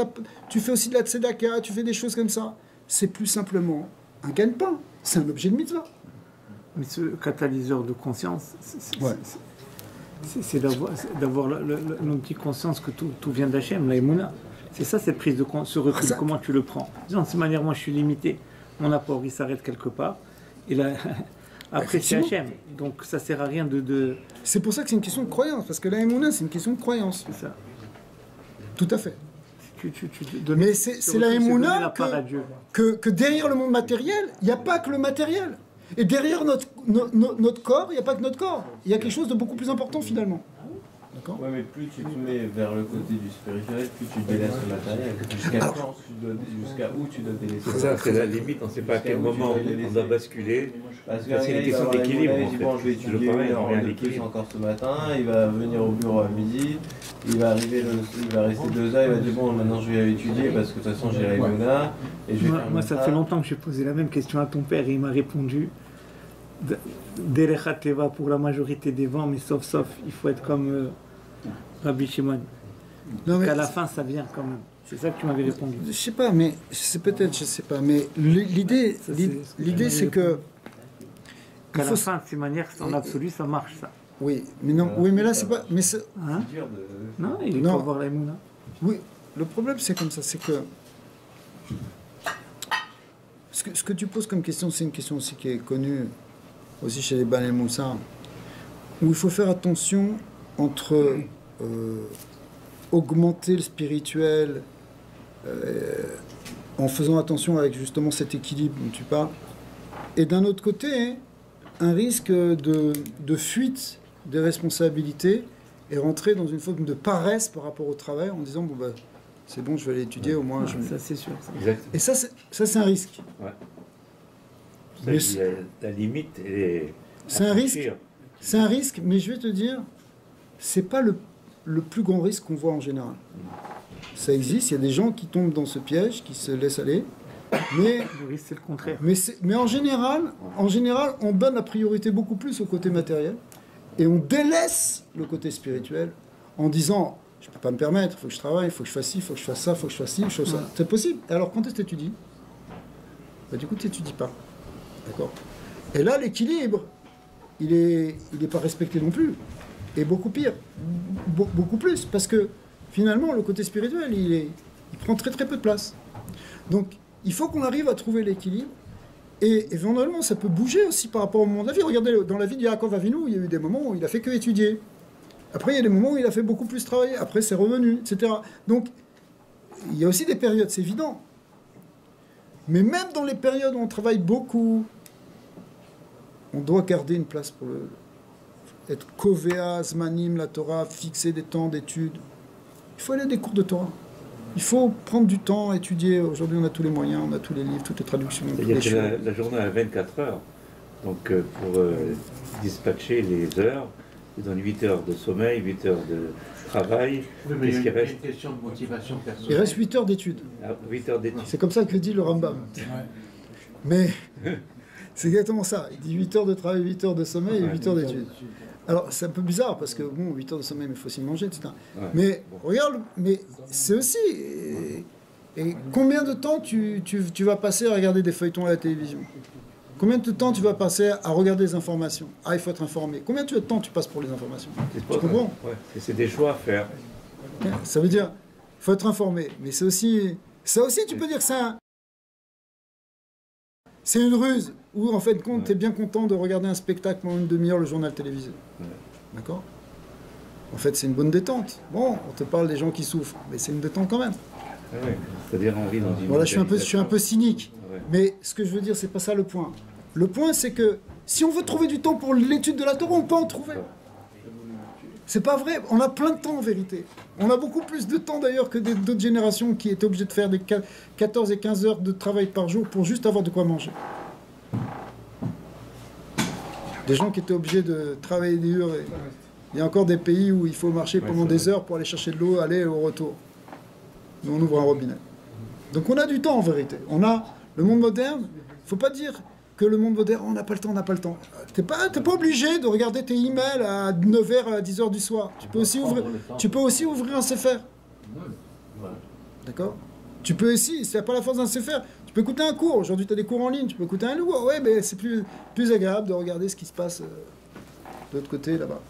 tu fais aussi de la tzedaka, tu fais des choses comme ça, c'est plus simplement un gagne-pain. C'est un objet de mitzvah. Mais ce catalyseur de conscience, Ouais. c'est d'avoir notre petite conscience que tout vient d'Hachem, la Emouna. C'est ça, cette prise de conscience, ce recul, Ça- comment tu le prends. Disons, de cette manière, moi, je suis limité. Mon apport, il s'arrête quelque part. Et là, après, c'est Effectivement. Hachem. Donc, ça sert à rien de... C'est pour ça que c'est une question de croyance, parce que la Emouna, c'est une question de croyance. C'est ça. Tout à fait. Tu donnes- Mais ce c'est la recul, donner Emouna la part à Dieu. que derrière le monde matériel, il n'y a pas que le matériel. Et derrière notre corps, il n'y a pas que notre corps. Il y a quelque chose de beaucoup plus important finalement. D'accord ? Ouais, mais plus tu te mets vers le côté du spirituel, plus tu délaisses le matériel. Jusqu'à où tu dois délaisser C'est ça, c'est la limite, on ne sait pas à quel moment on doit basculer. Parce que C'est une question d'équilibre, en fait. Bon, je vais C'est toujours étudier pareil, une on heure revient à de plus l'équilibre. encore ce matin, il va venir au bureau à midi, il va arriver, il va rester 2 heures, il va dire bon maintenant je vais étudier parce que de toute façon j'ai la Emouna et je vais faire Moi, ça fait longtemps que j'ai posé la même question à ton père et il m'a répondu Derechat Teva pour la majorité des vents, mais sauf, il faut être comme Rabbi Shimon. Non, mais Qu'à la fin, ça vient quand même. C'est ça que tu m'avais répondu. je sais pas, mais c'est peut-être, je sais pas, mais l'idée, Ça, c'est ce que l'idée, tu c'est m'avais que Qu'à il la faut- fin, de ces manières, en absolu, ça marche, ça. oui, mais non, oui, mais là c'est pas, mais Hein dur de... Non, il Non. faut avoir la Emouna. oui, le problème c'est comme ça, c'est que ce que tu poses comme question, c'est une question aussi qui est connue aussi chez les Baalei Moussar, où il faut faire attention entre augmenter le spirituel en faisant attention avec justement cet équilibre dont tu parles, et d'un autre côté, un risque de fuite des responsabilités et rentrer dans une forme de paresse par rapport au travail en disant bon bah c'est bon, je vais aller étudier au moins. Ça, c'est sûr. ça. Exact. Et ça c'est un risque. Ouais. Mais Ça, la limite, elle est. C'est à un risque. franchir. C'est un risque, mais je vais te dire, c'est pas le plus grand risque qu'on voit en général. Ça existe, il y a des gens qui tombent dans ce piège, qui se laissent aller, mais Le risque, c'est le contraire. mais en général, on donne la priorité beaucoup plus au côté matériel et on délaisse le côté spirituel en disant je peux pas me permettre, il faut que je travaille, il faut que je fasse ci, il faut que je fasse ça, il faut que je fasse ci, je fasse ça. C'est possible. Et alors quand est-ce que tu étudies ? Bah, du coup, tu n'étudies pas. D'accord ? Et là, l'équilibre, il est pas respecté non plus. Et beaucoup pire. Beaucoup plus. Parce que finalement, le côté spirituel, il prend très très peu de place. Donc, il faut qu'on arrive à trouver l'équilibre. Et éventuellement, ça peut bouger aussi par rapport au moment de la vie. Regardez, dans la vie de Yaakov Avinu, il y a eu des moments où il a fait que étudier. Après, il y a des moments où il a fait beaucoup plus travailler. Après, c'est revenu, etc. Donc, il y a aussi des périodes, c'est évident. Mais même dans les périodes où on travaille beaucoup, on doit garder une place pour être Kovea, Zmanim, la Torah, fixer des temps d'études. Il faut aller à des cours de Torah. Il faut prendre du temps, étudier. Aujourd'hui, on a tous les moyens, on a tous les livres, toutes les traductions. toutes C'est-à-dire les que choses. la journée a 24 heures. Donc pour dispatcher les heures, ils donnent 8 heures de sommeil, 8 heures de travail. Oui, mais il y Qu'est-ce a qui une, reste une question de motivation Il personnelle. reste 8 heures d'études. 8 heures d'études. C'est comme ça que le dit le Rambam. Mais c'est exactement ça. Il dit 8 heures de travail, 8 heures de sommeil et 8 heures d'études. Alors, c'est un peu bizarre parce que, bon, 8 heures de sommeil, mais il faut aussi manger, etc. Ouais. Mais regarde, mais c'est aussi. Et combien de temps tu vas passer à regarder des feuilletons à la télévision ? Combien de temps tu vas passer à regarder des informations ? Ah, il faut être informé. Combien de temps tu passes pour les informations ? C'est Tu pas- comprends ? ouais. C'est des choix à faire. Ça veut dire, il faut être informé. Mais c'est aussi. Ça aussi, tu peux dire que c'est une ruse. Où, en fait, compte, tu es bien content de regarder un spectacle pendant une demi-heure, le journal télévisé. Ouais. D'accord ? En fait, c'est une bonne détente. Bon, on te parle des gens qui souffrent, mais c'est une détente quand même. Ah ouais. C'est-à-dire on vit dans une. Voilà, je suis un peu cynique. Ouais. Mais ce que je veux dire, c'est pas ça le point. Le point, c'est que si on veut trouver du temps pour l'étude de la Torah, on peut en trouver. C'est pas vrai. On a plein de temps en vérité. On a beaucoup plus de temps d'ailleurs que d'autres générations qui étaient obligées de faire des 14 et 15 heures de travail par jour pour juste avoir de quoi manger. Des gens qui étaient obligés de travailler dur. Et il y a encore des pays où il faut marcher pendant des heures pour aller chercher de l'eau, aller et au retour. Nous, on ouvre un robinet. Donc on a du temps en vérité. On a le monde moderne. Il ne faut pas dire que le monde moderne, on n'a pas le temps, on n'a pas le temps. T'es pas obligé de regarder tes emails à 9h, à 10h du soir. Tu peux aussi ouvrir un Sefer. Voilà. D'accord? Tu peux aussi, c'est pas la force d'un Sefer. Tu peux écouter un cours. Aujourd'hui, tu as des cours en ligne. Tu peux écouter un lourd. Ouais, mais c'est plus agréable de regarder ce qui se passe de l'autre côté, là-bas.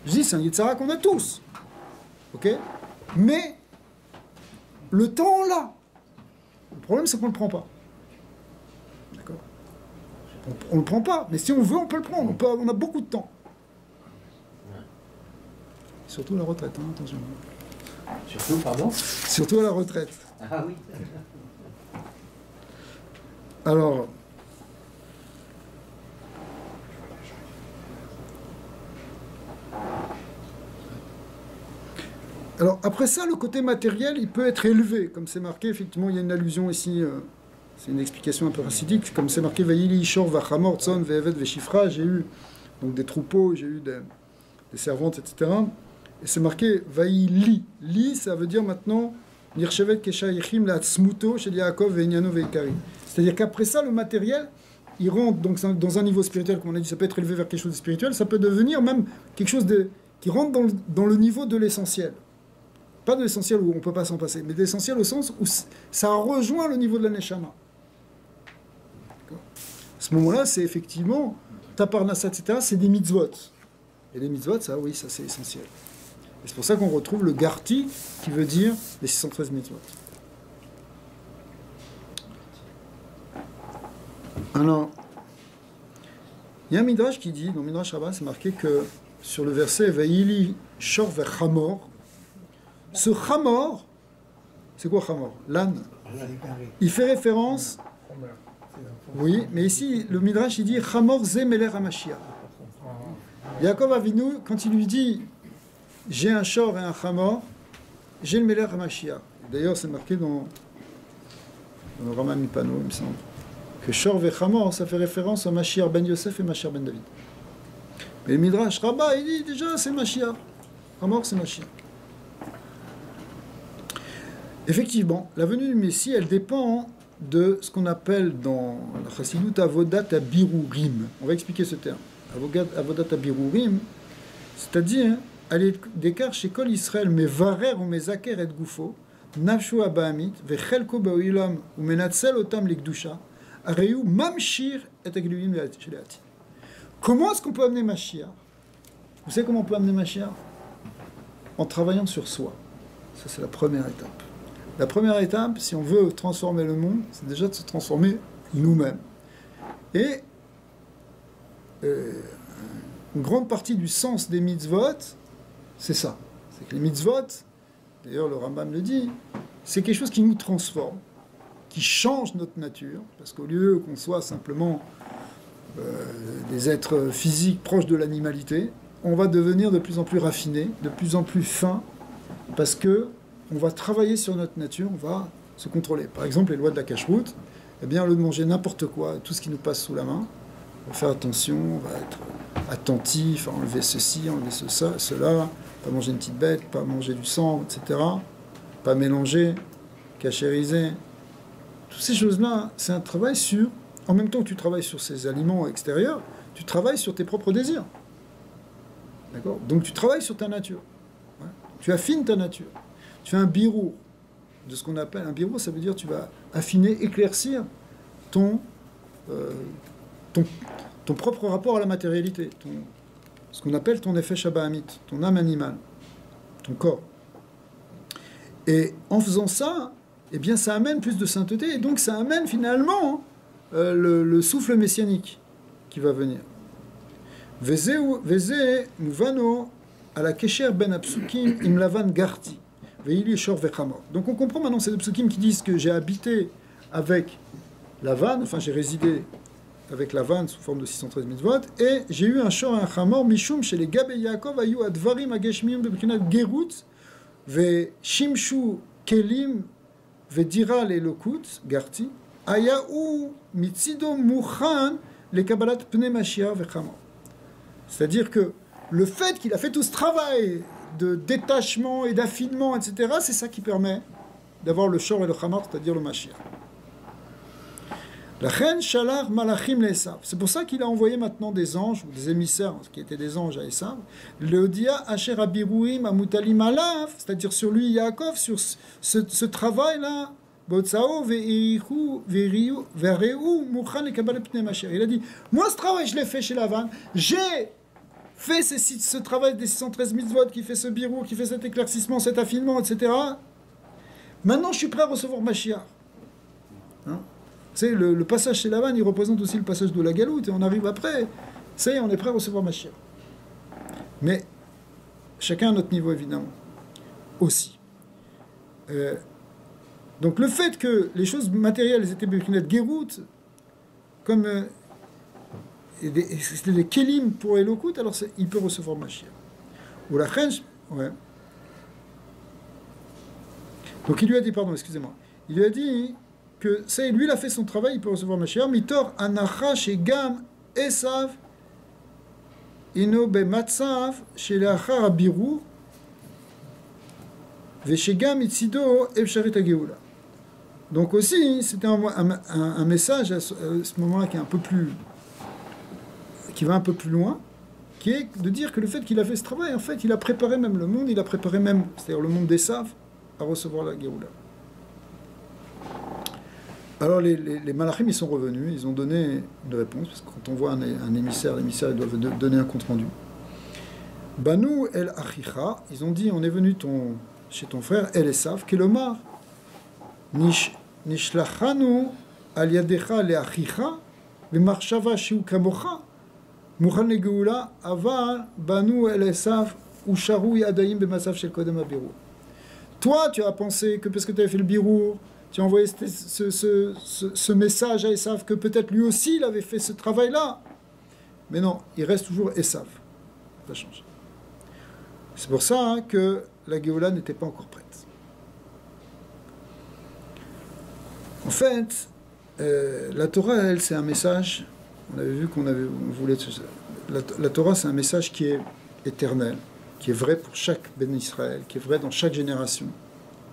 Je dis, c'est un Yitzhara qu'on a tous. Ok? Mais le temps, on l'a. Le problème, c'est qu'on ne le prend pas. D'accord? On ne le prend pas. Mais si on veut, on peut le prendre. On a beaucoup de temps. Surtout à la retraite, hein, attention. Surtout, pardon? Surtout à la retraite. Ah oui. Alors, après ça, le côté matériel, il peut être élevé, comme c'est marqué, effectivement, il y a une allusion ici, c'est une explication un peu racidique, comme c'est marqué, Vayili, Ishor, Vachamor, Tson, Ve'eved, Ve'shifra, j'ai eu donc des troupeaux, j'ai eu des servantes, etc. Et c'est marqué, Vayili, li, ça veut dire maintenant, Nirchevet, Kesha, Yechim, la Tzmuto, chez Yaakov, Ve'enyano, Ve'ekari. C'est-à-dire qu'après ça, le matériel, il rentre donc dans un niveau spirituel, comme on a dit, ça peut être élevé vers quelque chose de spirituel, ça peut devenir même quelque chose qui rentre dans le niveau de l'essentiel. Pas de l'essentiel où on ne peut pas s'en passer, mais de l'essentiel au sens où ça rejoint le niveau de la Neshama. À ce moment-là, c'est effectivement, Taparnasa, etc., c'est des mitzvot. Et les mitzvot, ça, oui, ça c'est essentiel. Et c'est pour ça qu'on retrouve le Garti, qui veut dire les 613 mitzvot. Alors, il y a un Midrash qui dit, dans Midrash Rabbah, c'est marqué que sur le verset Ve'ili Shor Ve'chamor, ce Chamor, c'est quoi Chamor? L'âne. Il fait référence, oui, mais ici, le Midrash, il dit Chamor Ze Meler HaMashiach. Yaakov Avinu, quand il lui dit j'ai un Shor et un Chamor, j'ai le Meler HaMashiach. D'ailleurs, c'est marqué dans le Rama Mipano, il me semble, que Shor et Chamor, ça fait référence à Mashiach ben Yosef et Mashiach ben David. Mais le Midrash Rabbah, il dit déjà c'est Mashiach. Chamor, c'est Mashiach. Effectivement, la venue du Messie, elle dépend de ce qu'on appelle dans la Chassidut Avodat Abirurim. On va expliquer ce terme. Avodat Abirurim, c'est-à-dire, aller d'écart chez Kol Israël, mais varer ou mes aker et goufo, nafshu abahamit, vechelko baoilam, ou menatzel otam likdusha, areu mamshir et agluim sheleati. Comment est-ce qu'on peut amener Mashiach? Vous savez comment on peut amener Mashiach? En travaillant sur soi. Ça, c'est la première étape. La première étape, si on veut transformer le monde, c'est déjà de se transformer nous-mêmes. Et une grande partie du sens des mitzvot, c'est ça. C'est que les mitzvot, d'ailleurs le Rambam le dit, c'est quelque chose qui nous transforme, qui change notre nature, parce qu'au lieu qu'on soit simplement des êtres physiques proches de l'animalité, on va devenir de plus en plus raffinés, de plus en plus fins, parce que on va travailler sur notre nature, on va se contrôler. Par exemple, les lois de la cache-route, eh bien, au lieu de manger n'importe quoi, tout ce qui nous passe sous la main, on va faire attention, on va être attentif, enlever ceci, enlever cela, pas manger une petite bête, pas manger du sang, etc. Pas mélanger, cachériser. Toutes ces choses-là, c'est un travail sur... En même temps que tu travailles sur ces aliments extérieurs, tu travailles sur tes propres désirs. D'accord? Donc tu travailles sur ta nature. Ouais. Tu affines ta nature. Tu fais un birou de ce qu'on appelle un birou, ça veut dire tu vas affiner, éclaircir ton propre rapport à la matérialité, ce qu'on appelle ton effet Shabbahamit, ton âme animale, ton corps. Et en faisant ça, eh bien ça amène plus de sainteté, et donc ça amène finalement le souffle messianique qui va venir. Veze muvano à la kesher ben apsukim imlavan garti. Donc on comprend maintenant ces deux psukim qui disent que j'ai habité avec Lavan, enfin j'ai résidé avec Lavan sous forme de 613 mitzvot, et j'ai eu un shor et un chamor, mishum chez les Gabé Yaakov, ayu advarim ageshmiyum bebrinat gerut, ve shimshu kelim, ve dira l'elokut, garti, ayahu mitzido mouchan, les kabbalat pne mashiach ve chamor. C'est-à-dire que le fait qu'il a fait tout ce travail de détachement et d'affinement, etc., c'est ça qui permet d'avoir le shor et le chamor, c'est-à-dire le Mashiach. La reine Shalach Malachim l'Esav. C'est pour ça qu'il a envoyé maintenant des anges, ou des émissaires, qui étaient des anges à Esav. Le dia Asher Abiruim Amutalim Alav, c'est-à-dire sur lui, Yaakov, sur ce travail-là. Botsao ve'irihu ve'reu mukhan lekabal pnei Mashiach. Il a dit, moi ce travail je l'ai fait chez Lavan, j'ai fait ce travail des 613 mitzvot, qui fait ce birou, qui fait cet éclaircissement, cet affinement, etc. Maintenant je suis prêt à recevoir Mashiach. Hein? C'est le passage chez Lavan, il représente aussi le passage de la galoute, et on arrive après, ça y est, on est prêt à recevoir Mashiach. Mais chacun à notre niveau, évidemment, aussi. Donc le fait que les choses matérielles étaient Bekinet Gérout, comme c'était des Kélim pour Elokut, alors il peut recevoir Mashiach. Ou la Khench, ouais. Donc il lui a dit, pardon, excusez-moi, il lui a dit que ça, lui, il a fait son travail, il peut recevoir Mashiach. Mitor anacha chez Gam Esav ino be matzav chez l'achar abirou ve chez Gam itzido efsharit hageoula. Donc aussi, c'était un message à ce moment-là qui est un peu plus, qui va un peu plus loin, qui est de dire que le fait qu'il a fait ce travail, en fait, il a préparé même le monde, il a préparé même, c'est-à-dire le monde d'Esav, à recevoir la Géoula. Alors les Malachim, ils sont revenus, ils ont donné une réponse, parce que quand on voit un émissaire, l'émissaire, ils doivent donner un compte-rendu. Banu el Achicha, ils ont dit, on est venu chez ton frère, El Esav, Kelomar, Nishlachanu al yadecha le Achicha, v'marshava shiu kamocha, mukhan legeula, aval banu el Esav, usharu yadayim b'masav shel kodem habirour. Toi, tu as pensé que parce que tu avais fait le birour, tu as envoyé ce message à Esav, que peut-être lui aussi il avait fait ce travail-là. Mais non, il reste toujours Esav. Ça change. C'est pour ça que la Géoula n'était pas encore prête. En fait, la Torah, elle, c'est un message. On avait vu on voulait. La Torah, c'est un message qui est éternel, qui est vrai pour chaque Ben Israël, qui est vrai dans chaque génération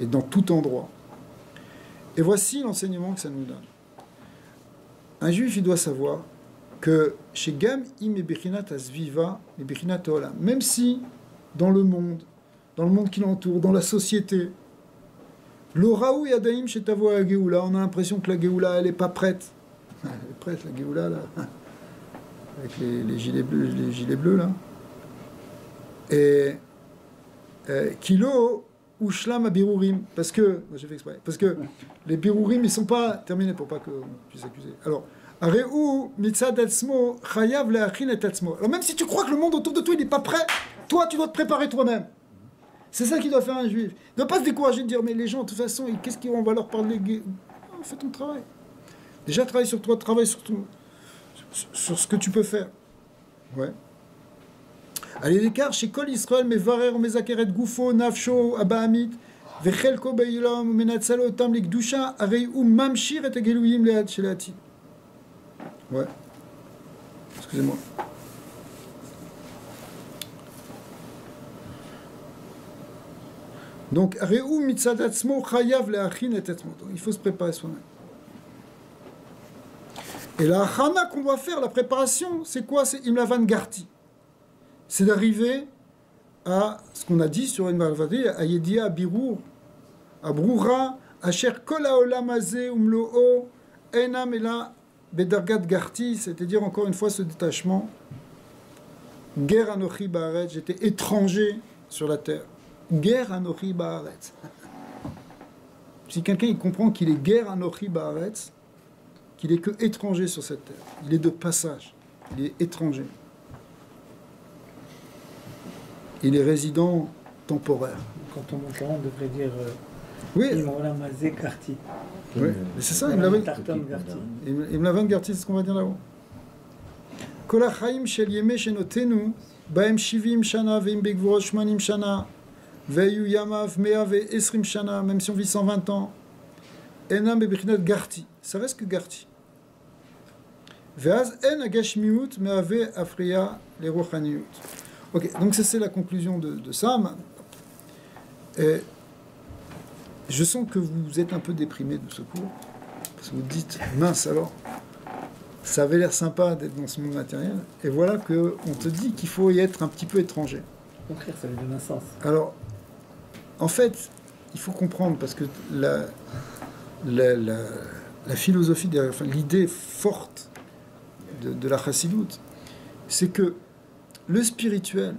et dans tout endroit. Et voici l'enseignement que ça nous donne. Un juif, il doit savoir que chez Gam im et Bechinat Asviva et Bechinat Olam, même si dans le monde qui l'entoure, dans la société, l'Oraou Yadaim chez Tavo à Géoula, on a l'impression que la Géoula, elle n'est pas prête. Elle est prête, la Géoula, là, avec les gilets bleus, là. Et Kilo ou Shlam à Birourim, parce que les Birourim, ils ne sont pas terminés pour pas qu'on puisse accuser. Alors, Areu mitzad atzmo chayav leachin et atzmo. Alors même si tu crois que le monde autour de toi, il n'est pas prêt, toi, tu dois te préparer toi-même. C'est ça qu'il doit faire un juif. Il ne doit pas se décourager de dire, mais les gens, de toute façon, qu'est-ce qu'on va leur parler? Non, fais ton travail. Déjà, travaille sur toi, travaille sur ce que tu peux faire. Ouais. Allez, l'écart chez Kol Israël, Mevarer, Mezakeret, Goufo, Nafsho, Abahamit, Vechelko, Beilam, Menatzalo, Tam, Likdusha, Arei, Mamshir, et Agelouim, Lead, Shelati. Ouais. Excusez-moi. Donc, Areu, Mitzadatzmo, Chayav, Leachin, et Etzmo. Il faut se préparer soi-même. Et la Hana qu'on doit faire, la préparation, c'est quoi? C'est Imlavan Garti. C'est d'arriver à ce qu'on a dit sur une malvadie, à Yedia, à Birour, à Broura, à Cher Kol Haolam Hazeh Umlo'o, Enam Ela Bedargat Garti, c'est-à-dire encore une fois ce détachement. Ger Anochi Baaretz, j'étais étranger sur la terre. Ger Anochi Baaretz. Si quelqu'un il comprend qu'il est Ger Anochi Baaretz, qu'il est que étranger sur cette terre, il est de passage, il est étranger. Il est résident temporaire. Quand on monte là, on devrait dire oui. Imlavan Garti. Oui, mais c'est ça, Imlavan Garti, c'est ce qu'on va dire là-haut. Kol hachaim shel yemei shenotenu, bahem shivim shana veim begvurot shmanim shana, veyu yamav mea ve'esrim shana, même si on vit 120 ans, enam bebechinat Garti, ça reste que Garti. Ve'az en agashmiut me'ave afriya lerochaniut. Ok, donc ça c'est la conclusion de ça. Et je sens que vous êtes un peu déprimé de ce cours. Parce que vous dites, mince alors, ça avait l'air sympa d'être dans ce monde matériel, et voilà qu'on te dit qu'il faut y être un petit peu étranger. Au contraire, ça lui donne un sens. Alors, en fait, il faut comprendre, parce que la philosophie, enfin, l'idée forte de la chassidoute, c'est que le spirituel,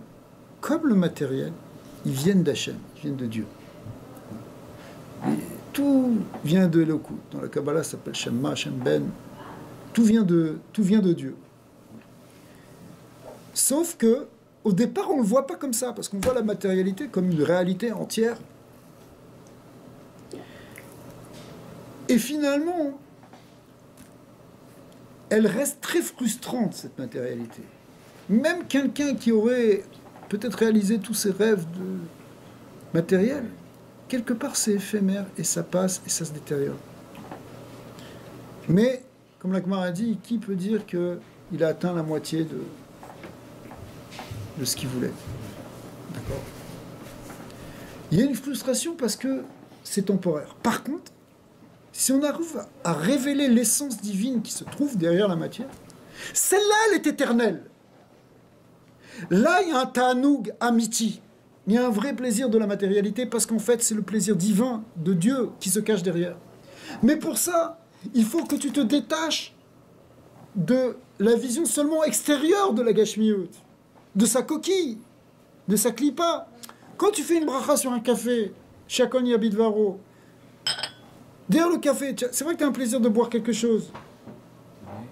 comme le matériel, ils viennent d'Hachem, ils viennent de Dieu. Et tout vient de Elokut. Dans la Kabbalah, ça s'appelle Shemma, Shem Ben. Tout vient de Dieu. Sauf que, au départ, on ne le voit pas comme ça, parce qu'on voit la matérialité comme une réalité entière. Et finalement, elle reste très frustrante, cette matérialité. Même quelqu'un qui aurait peut-être réalisé tous ses rêves de matériel, quelque part c'est éphémère et ça passe et ça se détériore. Mais, comme la Gemara a dit, qui peut dire qu'il a atteint la moitié de ce qu'il voulait? D'accord. Il y a une frustration parce que c'est temporaire. Par contre, si on arrive à révéler l'essence divine qui se trouve derrière la matière, celle-là, elle est éternelle. Là, il y a un ta'anoug amiti. Il y a un vrai plaisir de la matérialité parce qu'en fait, c'est le plaisir divin de Dieu qui se cache derrière. Mais pour ça, il faut que tu te détaches de la vision seulement extérieure de la Gashmiyut, de sa coquille, de sa clipa. Quand tu fais une bracha sur un café, Shakon Yabidvaro, derrière le café, c'est vrai que tu as un plaisir de boire quelque chose.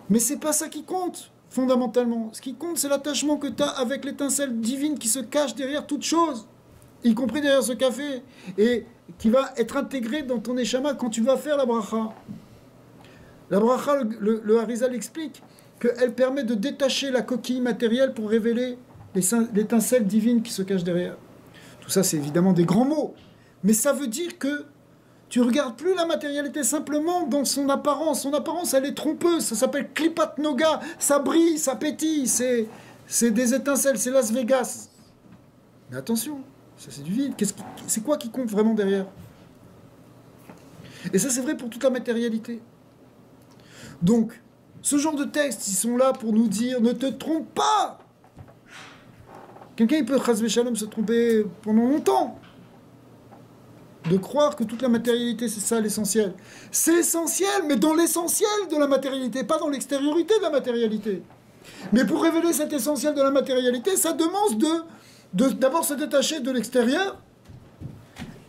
Mais c'est pas ça qui compte, fondamentalement. Ce qui compte, c'est l'attachement que tu as avec l'étincelle divine qui se cache derrière toute chose, y compris derrière ce café, et qui va être intégré dans ton échama quand tu vas faire la bracha. La bracha, le Harizal explique qu'elle permet de détacher la coquille matérielle pour révéler l'étincelle divine qui se cache derrière. Tout ça, c'est évidemment des grands mots, mais ça veut dire que tu ne regardes plus la matérialité simplement dans son apparence. Son apparence, elle est trompeuse. Ça s'appelle Klipat Noga. Ça brille, ça pétille. C'est des étincelles, c'est Las Vegas. Mais attention, ça c'est du vide. C'est quoi qui compte vraiment derrière? Et ça, c'est vrai pour toute la matérialité. Donc, ce genre de textes, ils sont là pour nous dire, ne te trompe pas. Quelqu'un, il peut, chas v'shalom, se tromper pendant longtemps. De croire que toute la matérialité, c'est ça l'essentiel. C'est essentiel, mais dans l'essentiel de la matérialité, pas dans l'extériorité de la matérialité. Mais pour révéler cet essentiel de la matérialité, ça demande d'abord se détacher de l'extérieur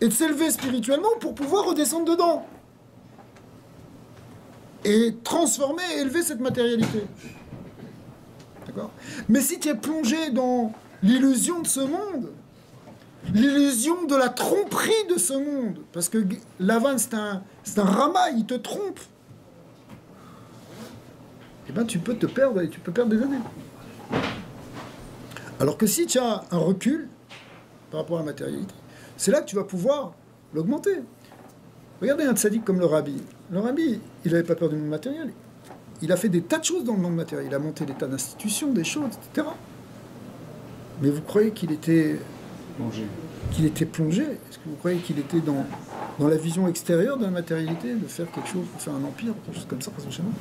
et de s'élever spirituellement pour pouvoir redescendre dedans. Et transformer et élever cette matérialité. D'accord ? Mais si tu es plongé dans l'illusion de ce monde, l'illusion de la tromperie de ce monde, parce que Lavan c'est un rama, il te trompe, eh ben tu peux te perdre et tu peux perdre des années. Alors que si tu as un recul par rapport à la matérialité, c'est là que tu vas pouvoir l'augmenter. Regardez un tzaddik comme le Rabbi. Le Rabbi, il n'avait pas peur du monde matériel. Il a fait des tas de choses dans le monde matériel. Il a monté des tas d'institutions, des choses, etc. Mais vous croyez qu'il était plongé? Est-ce que vous croyez qu'il était dans la vision extérieure de la matérialité, de faire quelque chose, de faire un empire, quelque chose comme ça, par exemple?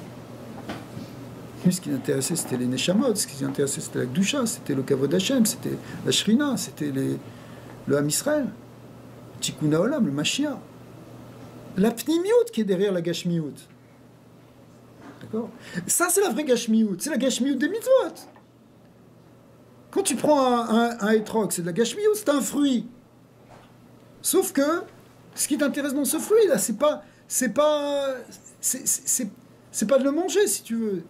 Lui, ce qui l'intéressait, c'était les Neshamot, ce qui l'intéressait, c'était la Gdusha, c'était le Kavod Hashem, c'était la Shrina, c'était le Ham Israël, le Tikkun Haolam, le Mashiach. La Pnimiyut qui est derrière la Gashmiyut. D'accord? Ça, c'est la vraie Gashmiyut, c'est la Gashmiyut des mitzvot. Quand tu prends un étrog, c'est de la Gashmiyut, c'est un fruit. Sauf que, ce qui t'intéresse dans ce fruit-là, c'est pas de le manger, si tu veux.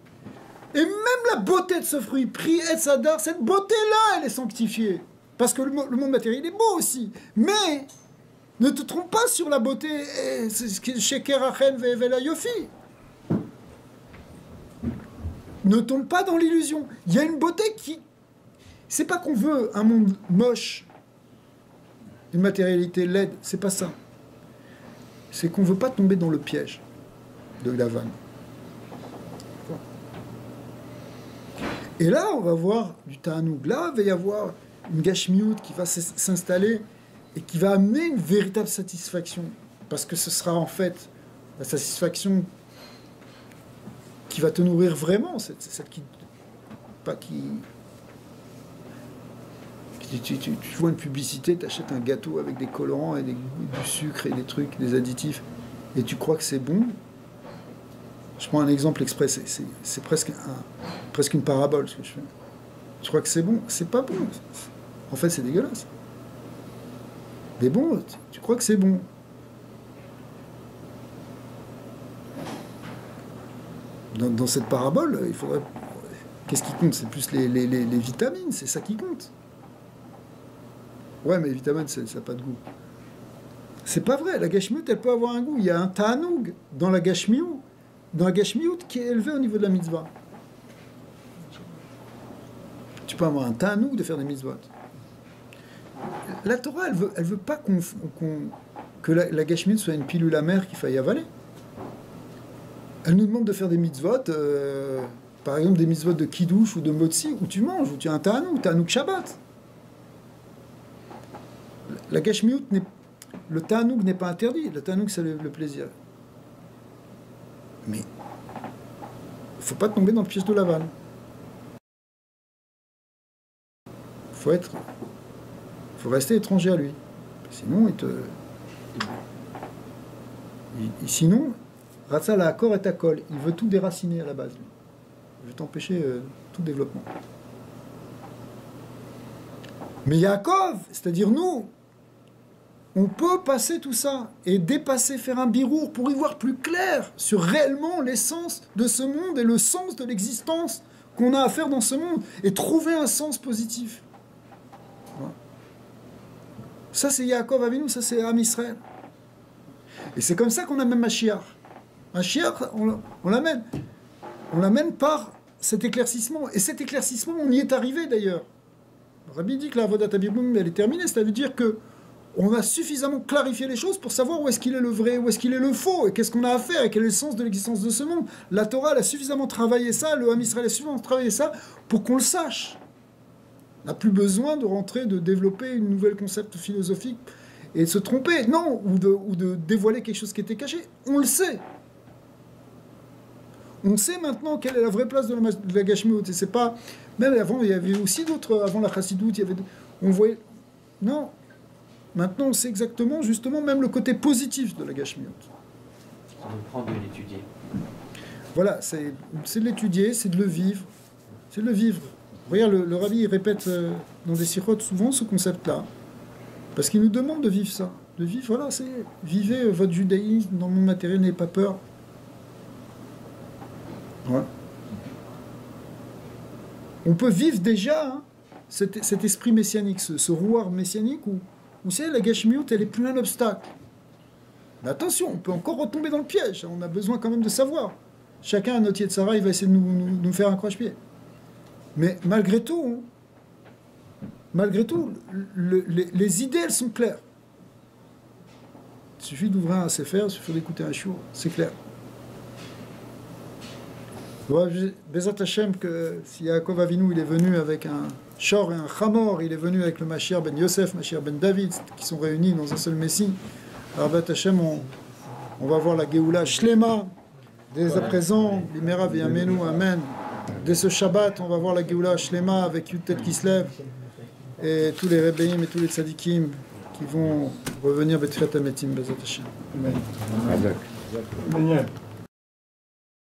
Et même la beauté de ce fruit, Pri et Sadar, cette beauté-là, elle est sanctifiée. Parce que le monde matériel est beau aussi. Mais, ne te trompe pas sur la beauté, Sheker Achen Ve'evela Yofi. Ne tombe pas dans l'illusion. Il y a une beauté qui... C'est pas qu'on veut un monde moche, une matérialité laide, c'est pas ça. C'est qu'on veut pas tomber dans le piège de Lavan. Et là, on va voir du Ta'anoug. Là, il va y avoir une Gashmiyut qui va s'installer et qui va amener une véritable satisfaction. Parce que ce sera en fait la satisfaction qui va te nourrir vraiment, c'est celle qui... Pas qui... Tu vois une publicité, tu achètes un gâteau avec des colorants et du sucre et des trucs, des additifs, et tu crois que c'est bon. Je prends un exemple exprès, c'est presque une parabole ce que je fais. Tu crois que c'est bon, c'est pas bon. En fait, c'est dégueulasse. Mais bon, tu crois que c'est bon. Dans cette parabole, il faudrait... Qu'est-ce qui compte? C'est plus les vitamines, c'est ça qui compte. Ouais, mais les vitamines, ça n'a pas de goût. C'est pas vrai, la gashmiout, elle peut avoir un goût. Il y a un ta'anoug dans la gashmiout qui est élevé au niveau de la mitzvah. Tu peux avoir un ta'anoug de faire des mitzvot. La Torah, elle veut pas que la gashmiout soit une pilule amère qu'il faille avaler. Elle nous demande de faire des mitzvot, par exemple des mitzvot de kiddush ou de motzi, où tu manges, où tu as un ta'anoug Shabbat. La gashmiout, le ta'anoug n'est pas interdit. Le ta'anoug, c'est le plaisir. Mais il ne faut pas tomber dans le piège de Laval. Il faut rester étranger à lui. Sinon, sinon, Ratza la accord et akol. Il veut tout déraciner à la base. Lui. Il veut t'empêcher tout développement. Mais Yaakov, c'est-à-dire nous, on peut passer tout ça et dépasser, faire un birour pour y voir plus clair sur réellement l'essence de ce monde et le sens de l'existence qu'on a à faire dans ce monde et trouver un sens positif. Voilà. Ça, c'est Yaakov Avinu, ça, c'est Am Israël. Et c'est comme ça qu'on amène Mashiach. Mashiach, on l'amène. On l'amène par cet éclaircissement. Et cet éclaircissement, on y est arrivé d'ailleurs. Rabbi dit que la Avodat HaBibum, elle est terminée. Ça veut dire que on a suffisamment clarifié les choses pour savoir où est-ce qu'il est le vrai, où est-ce qu'il est le faux, et qu'est-ce qu'on a à faire, et quel est le sens de l'existence de ce monde. La Torah, elle a suffisamment travaillé ça, le Ham Israël a suffisamment travaillé ça pour qu'on le sache. On n'a plus besoin de rentrer, de développer une nouvelle concept philosophique et de se tromper. Non, ou de dévoiler quelque chose qui était caché. On le sait. On sait maintenant quelle est la vraie place de la Gashmiout. Et c'est pas... Même avant, il y avait aussi d'autres... Avant la Chassidoute, il y avait... On voyait... Non. Maintenant, on sait exactement, justement, même le côté positif de la Gashmiout. Ça nous prend de l'étudier. Voilà, c'est de l'étudier, c'est de le vivre. C'est de le vivre. Regarde, le Rabbi il répète dans des sirotes souvent ce concept-là. Parce qu'il nous demande de vivre ça. De vivre, voilà, c'est... Vivez votre judaïsme dans le monde matériel, n'ayez pas peur. Voilà. On peut vivre déjà hein, cet esprit messianique, ce rouard messianique où vous savez, la Gashmiout, elle est plein d'obstacles. Mais attention, on peut encore retomber dans le piège. On a besoin quand même de savoir. Chacun à notre Yetzara, il va essayer de nous faire un croche-pied. Mais malgré tout, les idées, elles sont claires. Il suffit d'ouvrir un sefer, il suffit d'écouter un shiur, c'est clair. Bezat Hashem, que si Yaakov Avinu, il est venu avec un Shor et un Chamor, il est venu avec le Mashiach ben Yosef, Mashiach ben David, qui sont réunis dans un seul Messie. Alors Bezat Hashem, on va voir la Géoula Shlema, dès à présent, l'Imera V'Yamenu, Amen. Dès ce Shabbat, on va voir la Géoula Shlema avec Yutet qui se lève, et tous les Rebbeim et tous les Tzadikim qui vont revenir Betfiat Ametim, Bezat Hashem. Amen. Amen.